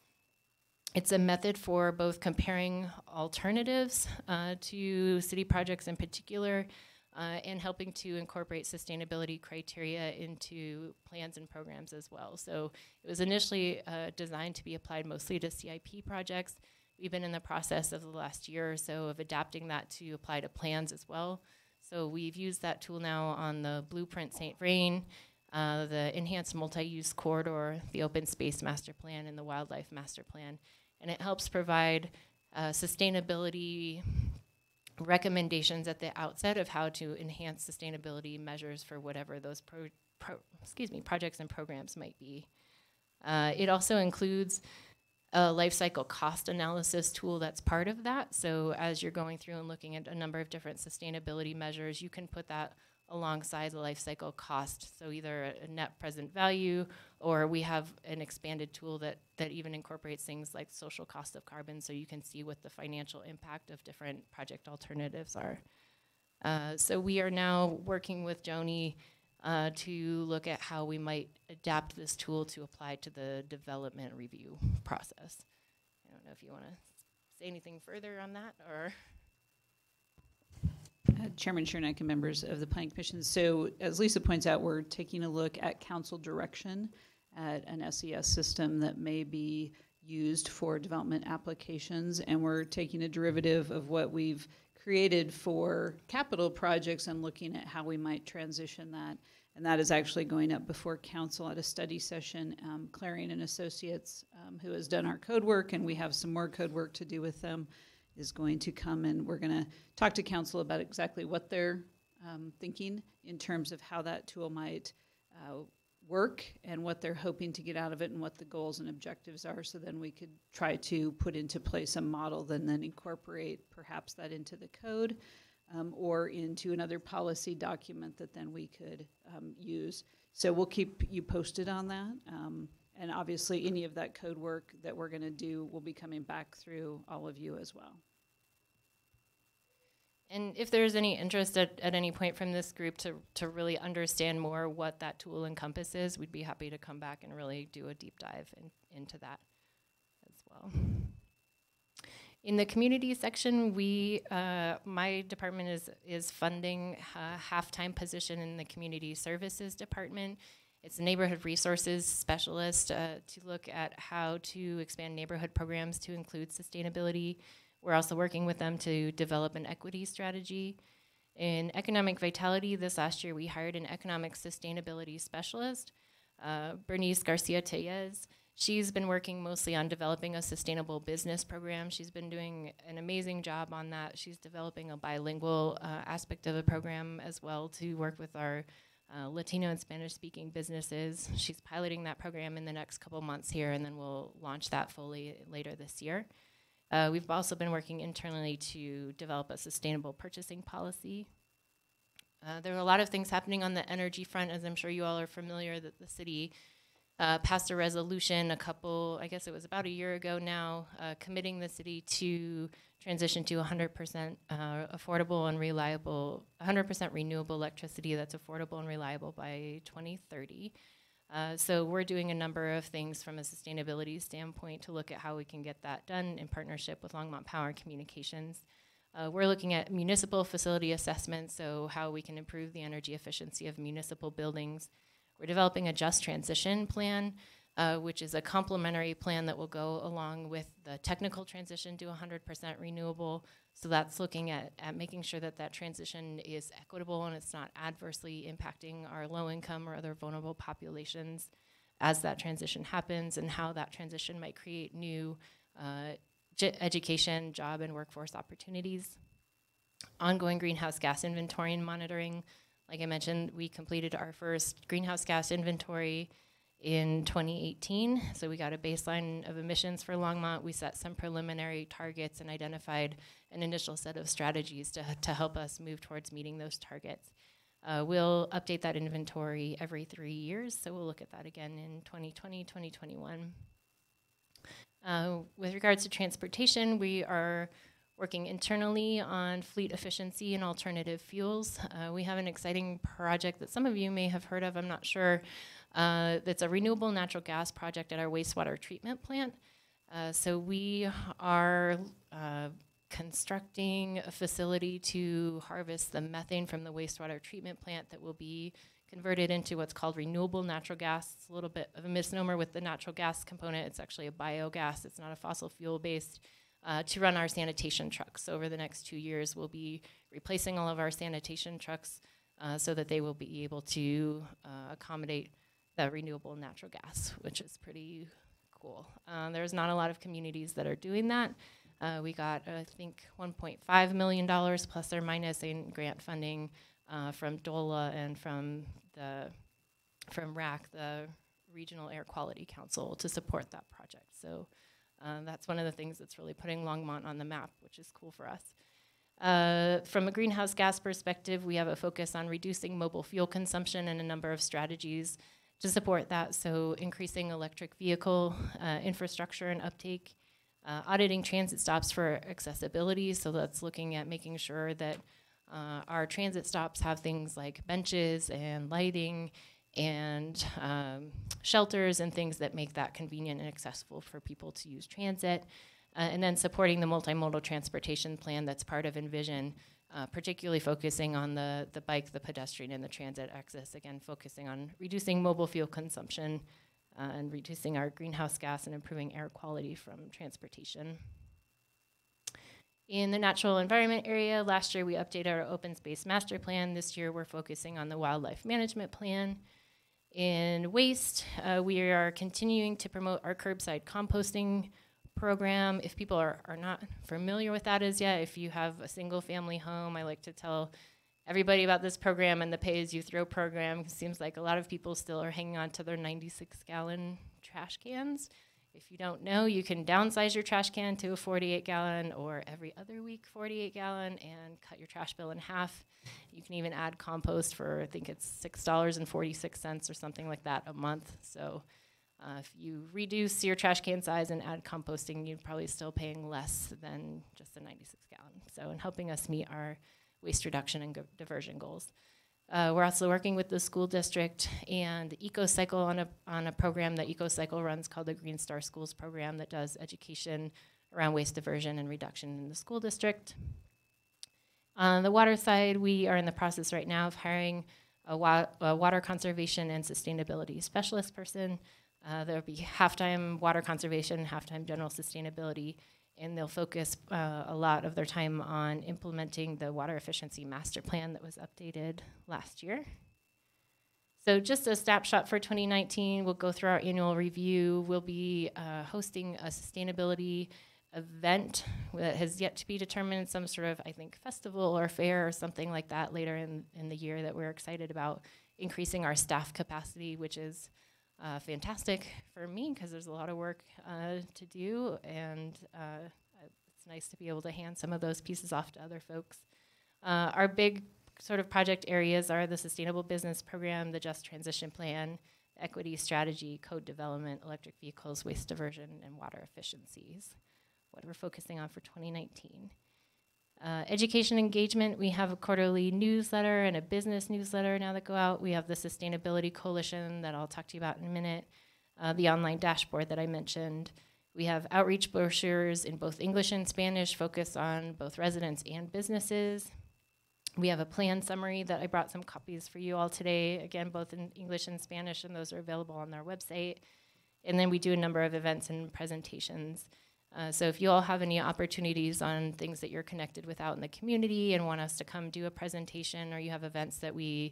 It's a method for both comparing alternatives to city projects in particular, and helping to incorporate sustainability criteria into plans and programs as well. So it was initially designed to be applied mostly to CIP projects. We've been in the process of the last year or so of adapting that to apply to plans as well. So we've used that tool now on the Blueprint St. Vrain, the Enhanced Multi-Use Corridor, the Open Space Master Plan, and the Wildlife Master Plan. And it helps provide sustainability recommendations at the outset of how to enhance sustainability measures for whatever those projects and programs might be. It also includes a life cycle cost analysis tool that's part of that. So as you're going through and looking at a number of different sustainability measures, you can put that alongside the life cycle cost. So either a net present value, or we have an expanded tool that even incorporates things like social cost of carbon, so you can see what the financial impact of different project alternatives are. So we are now working with Joni to look at how we might adapt this tool to apply to the development review process. I don't know if you want to say anything further on that, or... Chairman Chernak and members of the Planning Commission. So as Lisa points out, we're taking a look at council direction at an SES system that may be used for development applications, and we're taking a derivative of what we've created for capital projects and looking at how we might transition that. And that is actually going up before council at a study session. Clarion and Associates, who has done our code work, and we have some more code work to do with them, is going to come, and we're going to talk to council about exactly what they're thinking in terms of how that tool might work and what they're hoping to get out of it and what the goals and objectives are, so then we could try to put into place a model and then incorporate perhaps that into the code or into another policy document that then we could use. So we'll keep you posted on that. And obviously, any of that code work that we're going to do will be coming back through all of you as well. And if there's any interest at any point from this group to really understand more what that tool encompasses, we'd be happy to come back and really do a deep dive into that as well. In the community section, my department is funding a half-time position in the community services department. It's a neighborhood resources specialist to look at how to expand neighborhood programs to include sustainability. We're also working with them to develop an equity strategy. In economic vitality, this last year we hired an economic sustainability specialist, Bernice Garcia-Tellez. She's been working mostly on developing a sustainable business program. She's been doing an amazing job on that. She's developing a bilingual aspect of the program as well to work with our Latino and Spanish-speaking businesses. She's piloting that program in the next couple months here, and then we'll launch that fully later this year. We've also been working internally to develop a sustainable purchasing policy. There are a lot of things happening on the energy front, as I'm sure you all are familiar, that the city passed a resolution I guess it was about a year ago now, committing the city to transition to 100% affordable and reliable, 100% renewable electricity that's affordable and reliable by 2030. So we're doing a number of things from a sustainability standpoint to look at how we can get that done in partnership with Longmont Power and Communications. We're looking at municipal facility assessments, so how we can improve the energy efficiency of municipal buildings. We're developing a just transition plan, which is a complementary plan that will go along with the technical transition to 100% renewable. So that's looking at making sure that that transition is equitable and it's not adversely impacting our low income or other vulnerable populations as that transition happens, and how that transition might create new education, job, and workforce opportunities. Ongoing greenhouse gas inventory and monitoring. Like I mentioned, we completed our first greenhouse gas inventory in 2018. So we got a baseline of emissions for Longmont. We set some preliminary targets and identified an initial set of strategies to help us move towards meeting those targets. We'll update that inventory every 3 years, so we'll look at that again in 2020, 2021. With regards to transportation, we are working internally on fleet efficiency and alternative fuels. We have an exciting project that some of you may have heard of, I'm not sure. That's a renewable natural gas project at our wastewater treatment plant. So we are constructing a facility to harvest the methane from the wastewater treatment plant that will be converted into what's called renewable natural gas. It's a little bit of a misnomer with the natural gas component. It's actually a biogas. It's not a fossil fuel based, to run our sanitation trucks. So over the next 2 years, we'll be replacing all of our sanitation trucks so that they will be able to accommodate the renewable natural gas, which is pretty cool. There's not a lot of communities that are doing that. We got, I think, $1.5 million plus or minus in grant funding from DOLA and from RAC, the Regional Air Quality Council, to support that project. So that's one of the things that's really putting Longmont on the map, which is cool for us. From a greenhouse gas perspective, we have a focus on reducing mobile fuel consumption and a number of strategies to support that. So increasing electric vehicle infrastructure and uptake, auditing transit stops for accessibility. So that's looking at making sure that our transit stops have things like benches and lighting and shelters and things that make that convenient and accessible for people to use transit. And then supporting the multimodal transportation plan that's part of Envision, particularly focusing on the bike, the pedestrian, and the transit access, again, focusing on reducing mobile fuel consumption and reducing our greenhouse gas and improving air quality from transportation. In the natural environment area, last year we updated our open space master plan. This year we're focusing on the wildlife management plan. In waste, we are continuing to promote our curbside composting program. If people are not familiar with that as yet, if you have a single family home, I like to tell everybody about this program and the pay-as-you-throw program. It seems like a lot of people still are hanging on to their 96-gallon trash cans. If you don't know, you can downsize your trash can to a 48-gallon or every other week 48-gallon and cut your trash bill in half. You can even add compost for, I think it's $6.46 or something like that a month. So if you reduce your trash can size and add composting, you're probably still paying less than just a 96-gallon. So in helping us meet our waste reduction and diversion goals. We're also working with the school district and EcoCycle on a program that EcoCycle runs called the Green Star Schools program that does education around waste diversion and reduction in the school district. On the water side, we are in the process right now of hiring a water conservation and sustainability specialist person. There'll be half-time water conservation, half-time general sustainability, and they'll focus a lot of their time on implementing the water efficiency master plan that was updated last year. So just a snapshot for 2019, we'll go through our annual review. We'll be hosting a sustainability event that has yet to be determined, some sort of, I think, festival or fair or something like that later in the year that we're excited about, increasing our staff capacity, which is fantastic for me because there's a lot of work to do, and it's nice to be able to hand some of those pieces off to other folks. Our big sort of project areas are the Sustainable Business Program, the Just Transition Plan, Equity Strategy, Code Development, Electric Vehicles, Waste Diversion, and Water Efficiencies, what we're focusing on for 2019. Education engagement, we have a quarterly newsletter and a business newsletter now that go out. We have the Sustainability Coalition that I'll talk to you about in a minute, the online dashboard that I mentioned. We have outreach brochures in both English and Spanish, focused on both residents and businesses. We have a plan summary that I brought some copies for you all today, again, both in English and Spanish, and those are available on our website. And then we do a number of events and presentations. So if you all have any opportunities on things that you're connected with out in the community and want us to come do a presentation, or you have events that you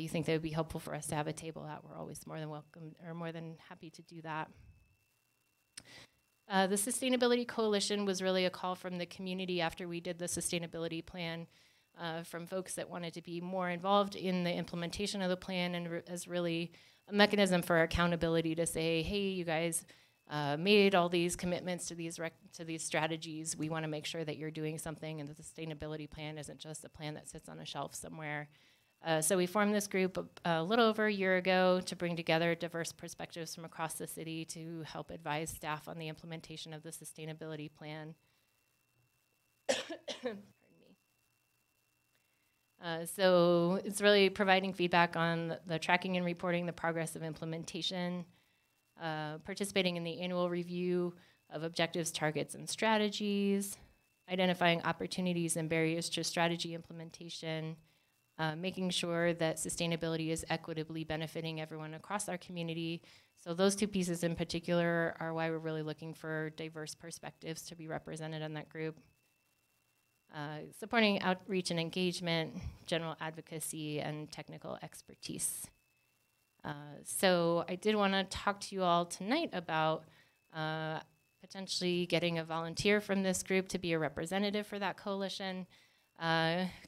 think that would be helpful for us to have a table at, we're always more than welcome or more than happy to do that. The Sustainability Coalition was really a call from the community after we did the sustainability plan, from folks that wanted to be more involved in the implementation of the plan, and as really a mechanism for accountability to say, hey, you guys made all these commitments to these strategies. We want to make sure that you're doing something, and the sustainability plan isn't just a plan that sits on a shelf somewhere. So we formed this group a little over a year ago to bring together diverse perspectives from across the city to help advise staff on the implementation of the sustainability plan. Pardon me. So it's really providing feedback on the tracking and reporting the progress of implementation, participating in the annual review of objectives, targets, and strategies, identifying opportunities and barriers to strategy implementation, making sure that sustainability is equitably benefiting everyone across our community. So those two pieces in particular are why we're really looking for diverse perspectives to be represented in that group. Supporting outreach and engagement, general advocacy, and technical expertise. So I did want to talk to you all tonight about potentially getting a volunteer from this group to be a representative for that coalition.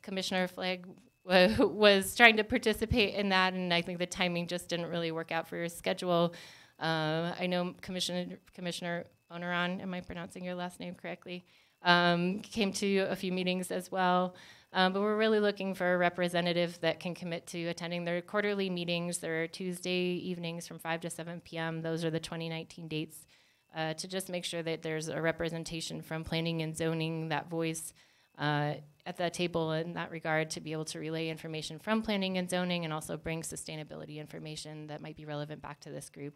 Commissioner Flagg was trying to participate in that, and I think the timing just didn't really work out for your schedule. I know Commissioner Onaran, am I pronouncing your last name correctly? Came to a few meetings as well. But we're really looking for a representative that can commit to attending their quarterly meetings. There are Tuesday evenings from 5 to 7 p.m. Those are the 2019 dates. To just make sure that there's a representation from planning and zoning, that voice at the table in that regard, to be able to relay information from planning and zoning and also bring sustainability information that might be relevant back to this group.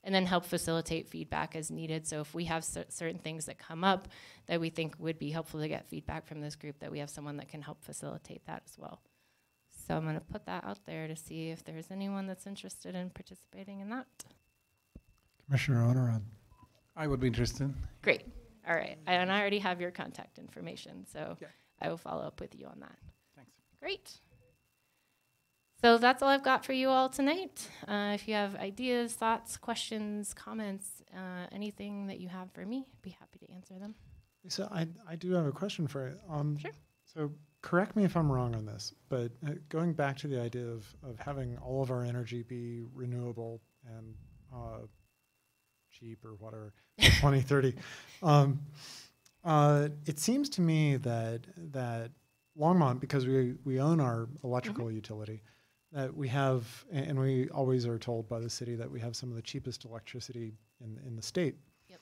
And then help facilitate feedback as needed. So if we have certain things that come up that we think would be helpful to get feedback from this group, that we have someone that can help facilitate that as well. So I'm going to put that out there to see if there's anyone that's interested in participating in that. Commissioner Onaran. I would be interested. Great. All right. And I already have your contact information, so Yeah. I will follow up with you on that. Thanks. Great. So that's all I've got for you all tonight. If you have ideas, thoughts, questions, comments, anything that you have for me, I'd be happy to answer them. Lisa, I do have a question for you. Sure. So correct me if I'm wrong on this, but going back to the idea of having all of our energy be renewable and cheap or whatever, 2030, it seems to me that Longmont, because we own our electrical utility, that we have, and we always are told by the city that we have some of the cheapest electricity in the state. Yep.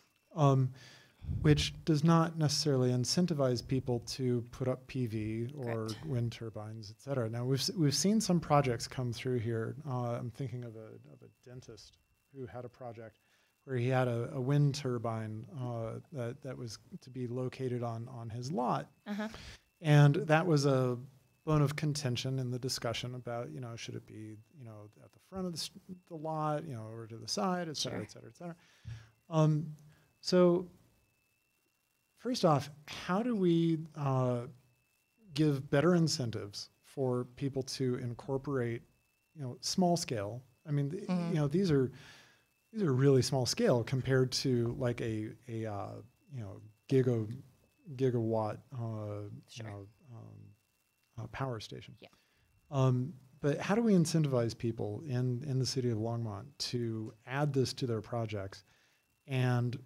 Which does not necessarily incentivize people to put up PV or Correct. wind turbines, et cetera. Now we've seen some projects come through here. I'm thinking of a dentist who had a project where he had a wind turbine that was to be located on his lot, and that was a bone of contention in the discussion about, should it be, at the front of the lot, or to the side, et cetera, Sure. et cetera, et cetera. So first off, how do we give better incentives for people to incorporate, small scale? I mean, these are really small scale compared to like a gigawatt, Sure. power station. Yeah. But how do we incentivize people in the city of Longmont to add this to their projects? And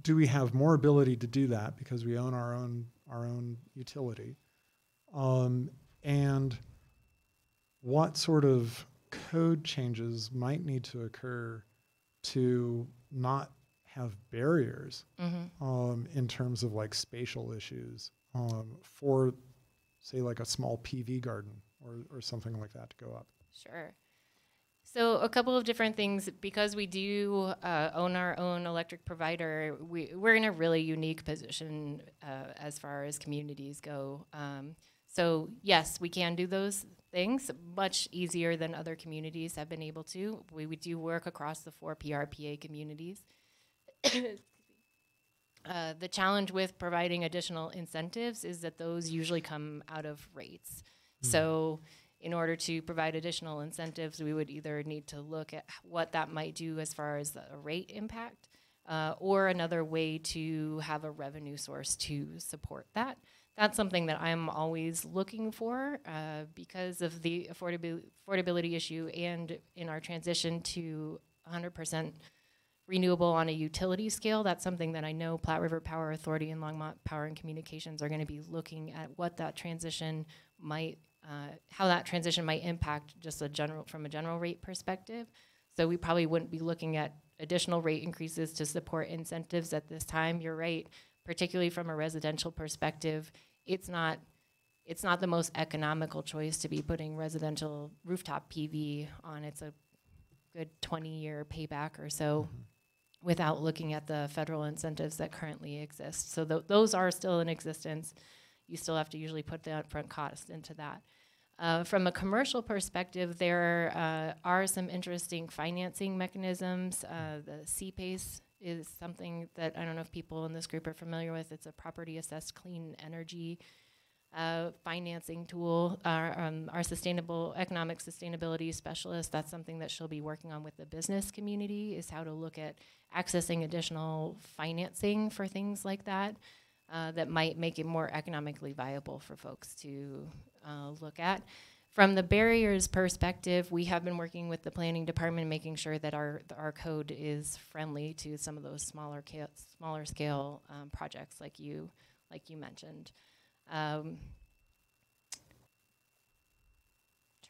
do we have more ability to do that because we own our own utility? And what sort of code changes might need to occur to not have barriers in terms of like spatial issues for, say, like a small PV garden or something like that to go up? Sure. So a couple of different things, because we do own our own electric provider, we're in a really unique position as far as communities go. So yes, we can do those things much easier than other communities have been able to. We do work across the 4 PRPA communities. The challenge with providing additional incentives is that those usually come out of rates. So in order to provide additional incentives, we would either need to look at what that might do as far as the rate impact, or another way to have a revenue source to support that. That's something that I'm always looking for because of the affordability issue, and in our transition to 100% renewable on a utility scale. That's something that I know Platte River Power Authority and Longmont Power and Communications are going to be looking at, what that transition might, how that transition might impact just from a general rate perspective. So we probably wouldn't be looking at additional rate increases to support incentives at this time. You're right, particularly from a residential perspective, it's not the most economical choice to be putting residential rooftop PV on. It's a good 20-year payback or so. without looking at the federal incentives that currently exist. So those are still in existence. You still have to usually put the upfront cost into that. From a commercial perspective, there are some interesting financing mechanisms. The CPACE is something that I don't know if people in this group are familiar with. It's a property assessed clean energy financing tool. Our sustainable economic sustainability specialist, that's something that she'll be working on with the business community, is how to look at accessing additional financing for things like that. That might make it more economically viable for folks to look at. From the barriers perspective, we have been working with the planning department, making sure that our code is friendly to some of those smaller scale projects like you mentioned.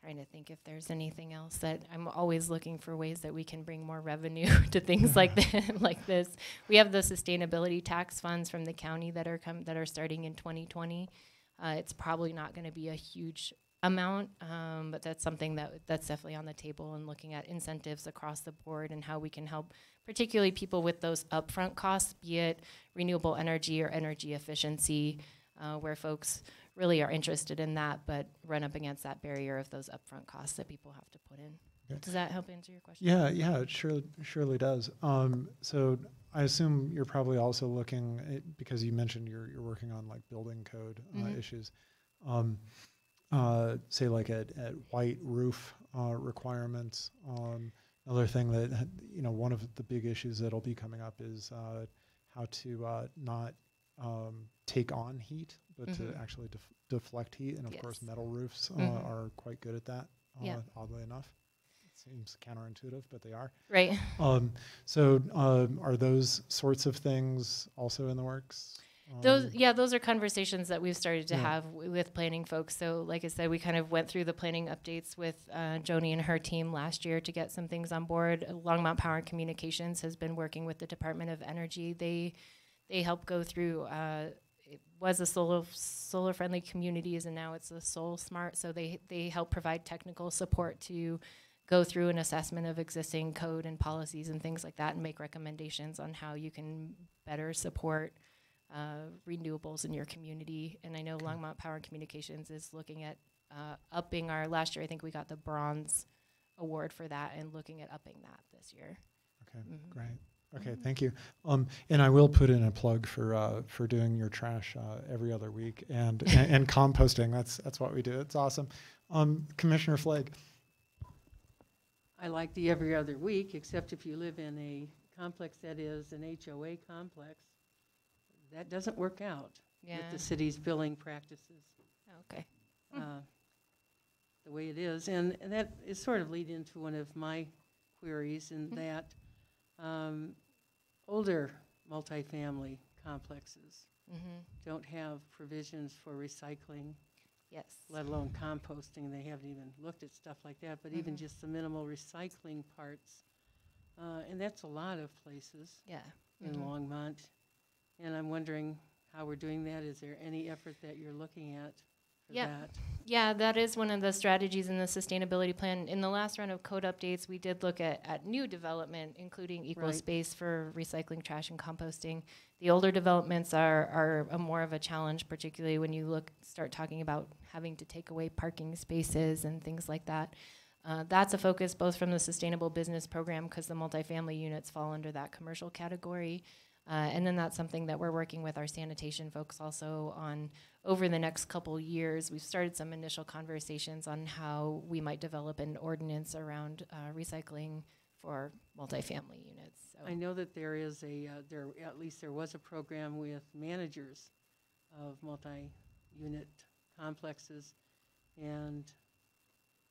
Trying to think if there's anything else that I'm always looking for ways that we can bring more revenue to things like this. We have the sustainability tax funds from the county that are starting in 2020. It's probably not going to be a huge amount, but that's something that's definitely on the table, and looking at incentives across the board and how we can help, particularly people with those upfront costs, be it renewable energy or energy efficiency, where folks really are interested in that, but run up against that barrier of those upfront costs that people have to put in. Okay. Does that help answer your question? Yeah, it surely does. So I assume you're probably also looking at, because you mentioned you're working on like building code issues. Say like at white roof requirements. Another thing that, one of the big issues that'll be coming up is how to not take on heat, but to actually deflect heat. And of course, metal roofs are quite good at that, oddly enough. It seems counterintuitive, but they are. Right. So are those sorts of things also in the works? Those are conversations that we've started to have with planning folks. So like I said, we kind of went through the planning updates with Joni and her team last year to get some things on board. Longmont Power and Communications has been working with the Department of Energy. They help go through, it was a solar friendly communities, and now it's a Sol Smart. So they help provide technical support to go through an assessment of existing code and policies and things like that, and make recommendations on how you can better support renewables in your community. And I know Longmont Power and Communications is looking at upping our, last year I think we got the bronze award for that, and looking at upping that this year. Okay, great. Okay, thank you. And I will put in a plug for doing your trash every other week and composting. That's what we do. It's awesome. Commissioner Flake. I like the every other week, except if you live in a complex that is an HOA complex. That doesn't work out with the city's billing practices. Okay. The way it is. And that is sort of lead into one of my queries, in that older multifamily complexes don't have provisions for recycling, let alone composting. They haven't even looked at stuff like that, but even just the minimal recycling parts. And that's a lot of places in Longmont. And I'm wondering how we're doing that. Is there any effort that you're looking at for that? Yeah, that is one of the strategies in the sustainability plan. In the last round of code updates, we did look at new development, including equal space for recycling, trash, and composting. The older developments are more of a challenge, particularly when you start talking about having to take away parking spaces and things like that. That's a focus both from the Sustainable Business Program, because the multifamily units fall under that commercial category. And then that's something that we're working with our sanitation folks also on over the next couple years. We've started some initial conversations on how we might develop an ordinance around recycling for multifamily units. So I know that there is at least there was a program with managers of multi-unit complexes. And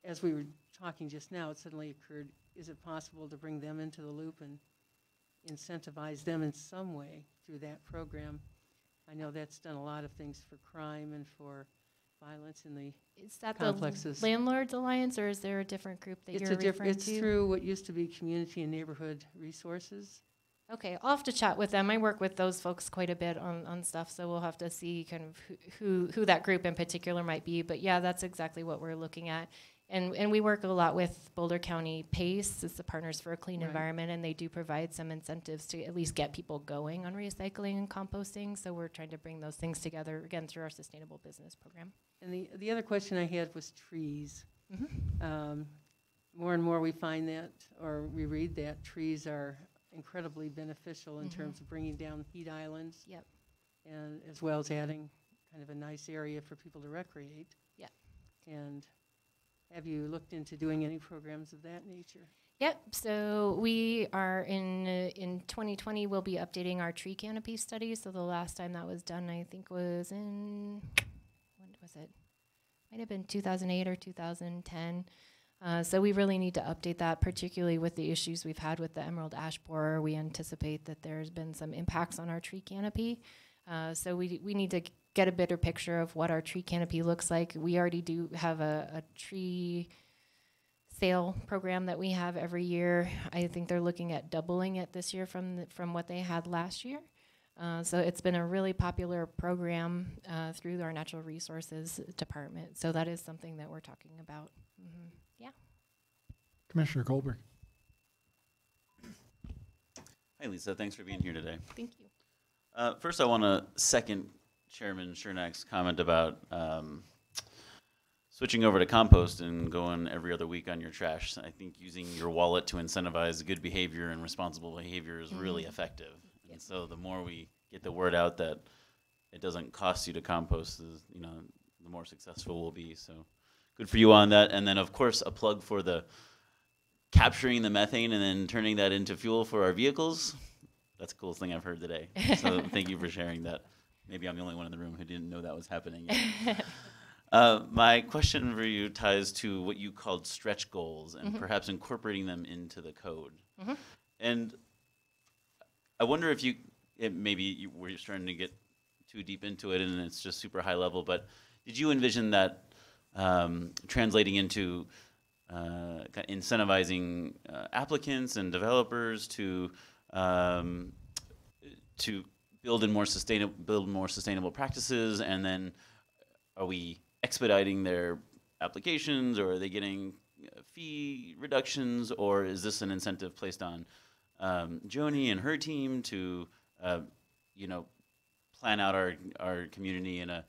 as we were talking just now, it suddenly occurred, is it possible to bring them into the loop and incentivize them in some way through that program? I know that's done a lot of things for crime and for violence in the complexes. The Landlords Alliance, or is there a different group that you're referring to? It's through what used to be Community and Neighborhood Resources. Okay, I'll have to chat with them. I work with those folks quite a bit on stuff, so we'll have to see kind of who that group in particular might be. But yeah, that's exactly what we're looking at. And we work a lot with Boulder County PACE, it's the Partners for a Clean Right. Environment, and they do provide some incentives to at least get people going on recycling and composting. So we're trying to bring those things together, again, through our Sustainable Business Program. And the other question I had was trees. Mhm. More and more we find that, or we read that trees are incredibly beneficial in Mhm. terms of bringing down heat islands. Yep. And as well as adding kind of a nice area for people to recreate. Yep. And have you looked into doing any programs of that nature? Yep. So we are in 2020. We'll be updating our tree canopy study. So the last time that was done, I think, was in when was it? Might have been 2008 or 2010. So we really need to update that, particularly with the issues we've had with the emerald ash borer. We anticipate that there's been some impacts on our tree canopy. So we need to get a better picture of what our tree canopy looks like. We already do have a tree sale program that we have every year. I think they're looking at doubling it this year from what they had last year. So it's been a really popular program through our Natural Resources Department. So that is something that we're talking about. Yeah. Commissioner Goldberg. Hi, Lisa. Thanks for being here today. Thank you. First, I want to second Chairman Chernak's comment about switching over to compost and going every other week on your trash. I think using your wallet to incentivize good behavior and responsible behavior is really effective. And so the more we get the word out that it doesn't cost you to compost, the more successful we'll be. So good for you on that. And then, of course, a plug for the capturing the methane and then turning that into fuel for our vehicles. That's the coolest thing I've heard today. So thank you for sharing that. Maybe I'm the only one in the room who didn't know that was happening yet. My question for you ties to what you called stretch goals and perhaps incorporating them into the code. And I wonder if we're starting to get too deep into it and it's just super high level, but did you envision that translating into incentivizing applicants and developers to build more sustainable practices, and then are we expediting their applications, or are they getting fee reductions, or is this an incentive placed on Joni and her team to plan out our community in a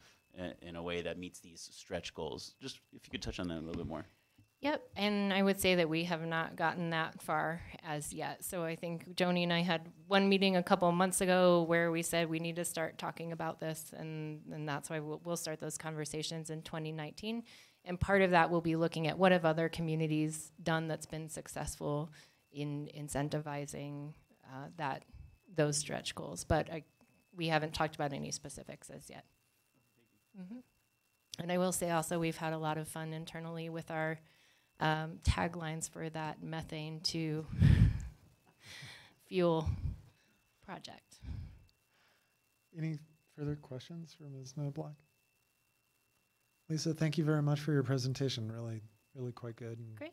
way that meets these stretch goals? Just if you could touch on that a little bit more. Yep, and I would say that we have not gotten that far as yet. So I think Joni and I had one meeting a couple of months ago where we said we need to start talking about this, and that's why we'll start those conversations in 2019. And part of that will be looking at what have other communities done that's been successful in incentivizing those stretch goals. But we haven't talked about any specifics as yet. And I will say also we've had a lot of fun internally with our taglines for that methane to fuel project. Any further questions for Ms. Knobloch? Lisa, thank you very much for your presentation. Really, really quite good and Great.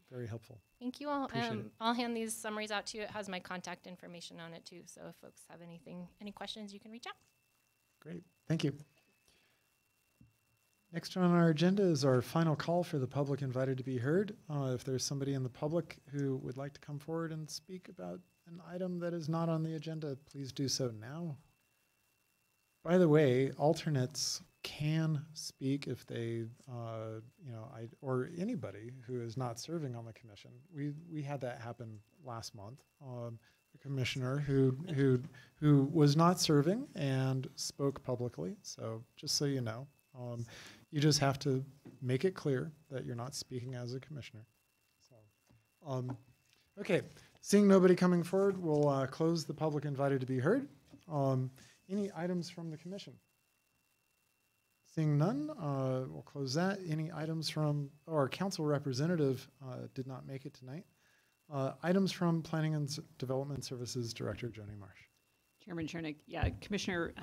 very helpful. Thank you all. Appreciate it. I'll hand these summaries out to you. It has my contact information on it too. So if folks have any questions, you can reach out. Great, thank you. Next on our agenda is our final call for the public invited to be heard. If there's somebody in the public who would like to come forward and speak about an item that is not on the agenda, please do so now. By the way, alternates can speak if they, or anybody who is not serving on the commission. We had that happen last month. A commissioner who was not serving and spoke publicly. So just so you know. You just have to make it clear that you're not speaking as a commissioner. So, okay, seeing nobody coming forward, we'll close the public invited to be heard. Any items from the commission? Seeing none, we'll close that. Any items from our council representative did not make it tonight. Items from Planning and Development Services Director Joni Marsh. Chairman Chernick, yeah, Commissioner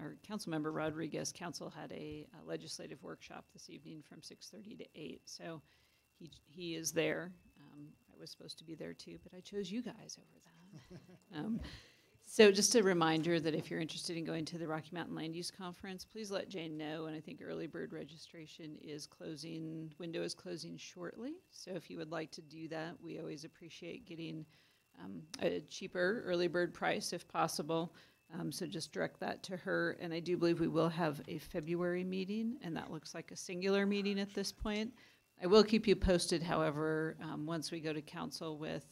or Councilmember Rodriguez, Council had a legislative workshop this evening from 6:30 to 8, so he is there. I was supposed to be there too, but I chose you guys over that. So just a reminder that if you're interested in going to the Rocky Mountain Land Use Conference, please let Jane know. And I think early bird registration is closing, window is closing shortly. So if you would like to do that, we always appreciate getting a cheaper early bird price if possible. So just direct that to her. And I do believe we will have a February meeting, and that looks like a singular meeting at this point. I will keep you posted, however, once we go to council with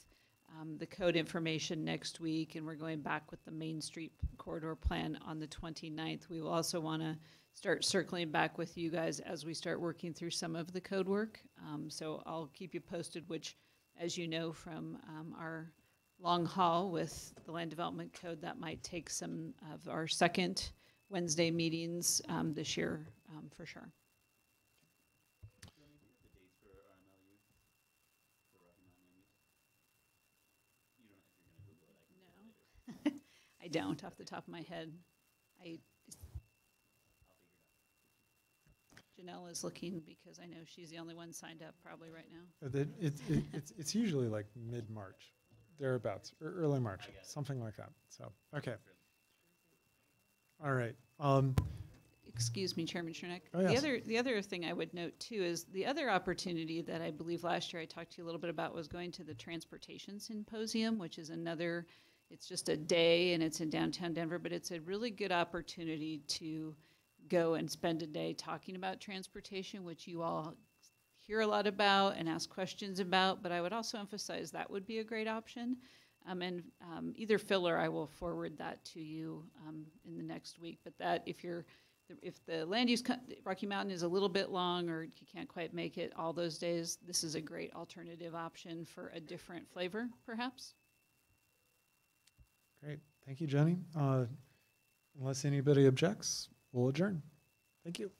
the code information next week, and we're going back with the Main Street corridor plan on the 29th. We will also want to start circling back with you guys as we start working through some of the code work. So I'll keep you posted, which, as you know from our long haul with the land development code, that might take some of our second Wednesday meetings this year for sure. I don't off the top of my head. Janelle is looking because I know she's the only one signed up probably right now. It's usually like mid-March, thereabouts, or early March, something like that. So, okay. All right. Excuse me, Chairman Chernick. Oh, yes. The other thing I would note too is the other opportunity that I believe last year I talked to you a little bit about was going to the Transportation Symposium, which is another. It's just a day and it's in downtown Denver, but it's a really good opportunity to go and spend a day talking about transportation, which you all hear a lot about and ask questions about, but I would also emphasize that would be a great option. Either Phil or I will forward that to you in the next week, but that if the land use Rocky Mountain is a little bit long or you can't quite make it all those days, this is a great alternative option for a different flavor, perhaps. Great. Thank you, Jenny. Unless anybody objects, we'll adjourn. Thank you.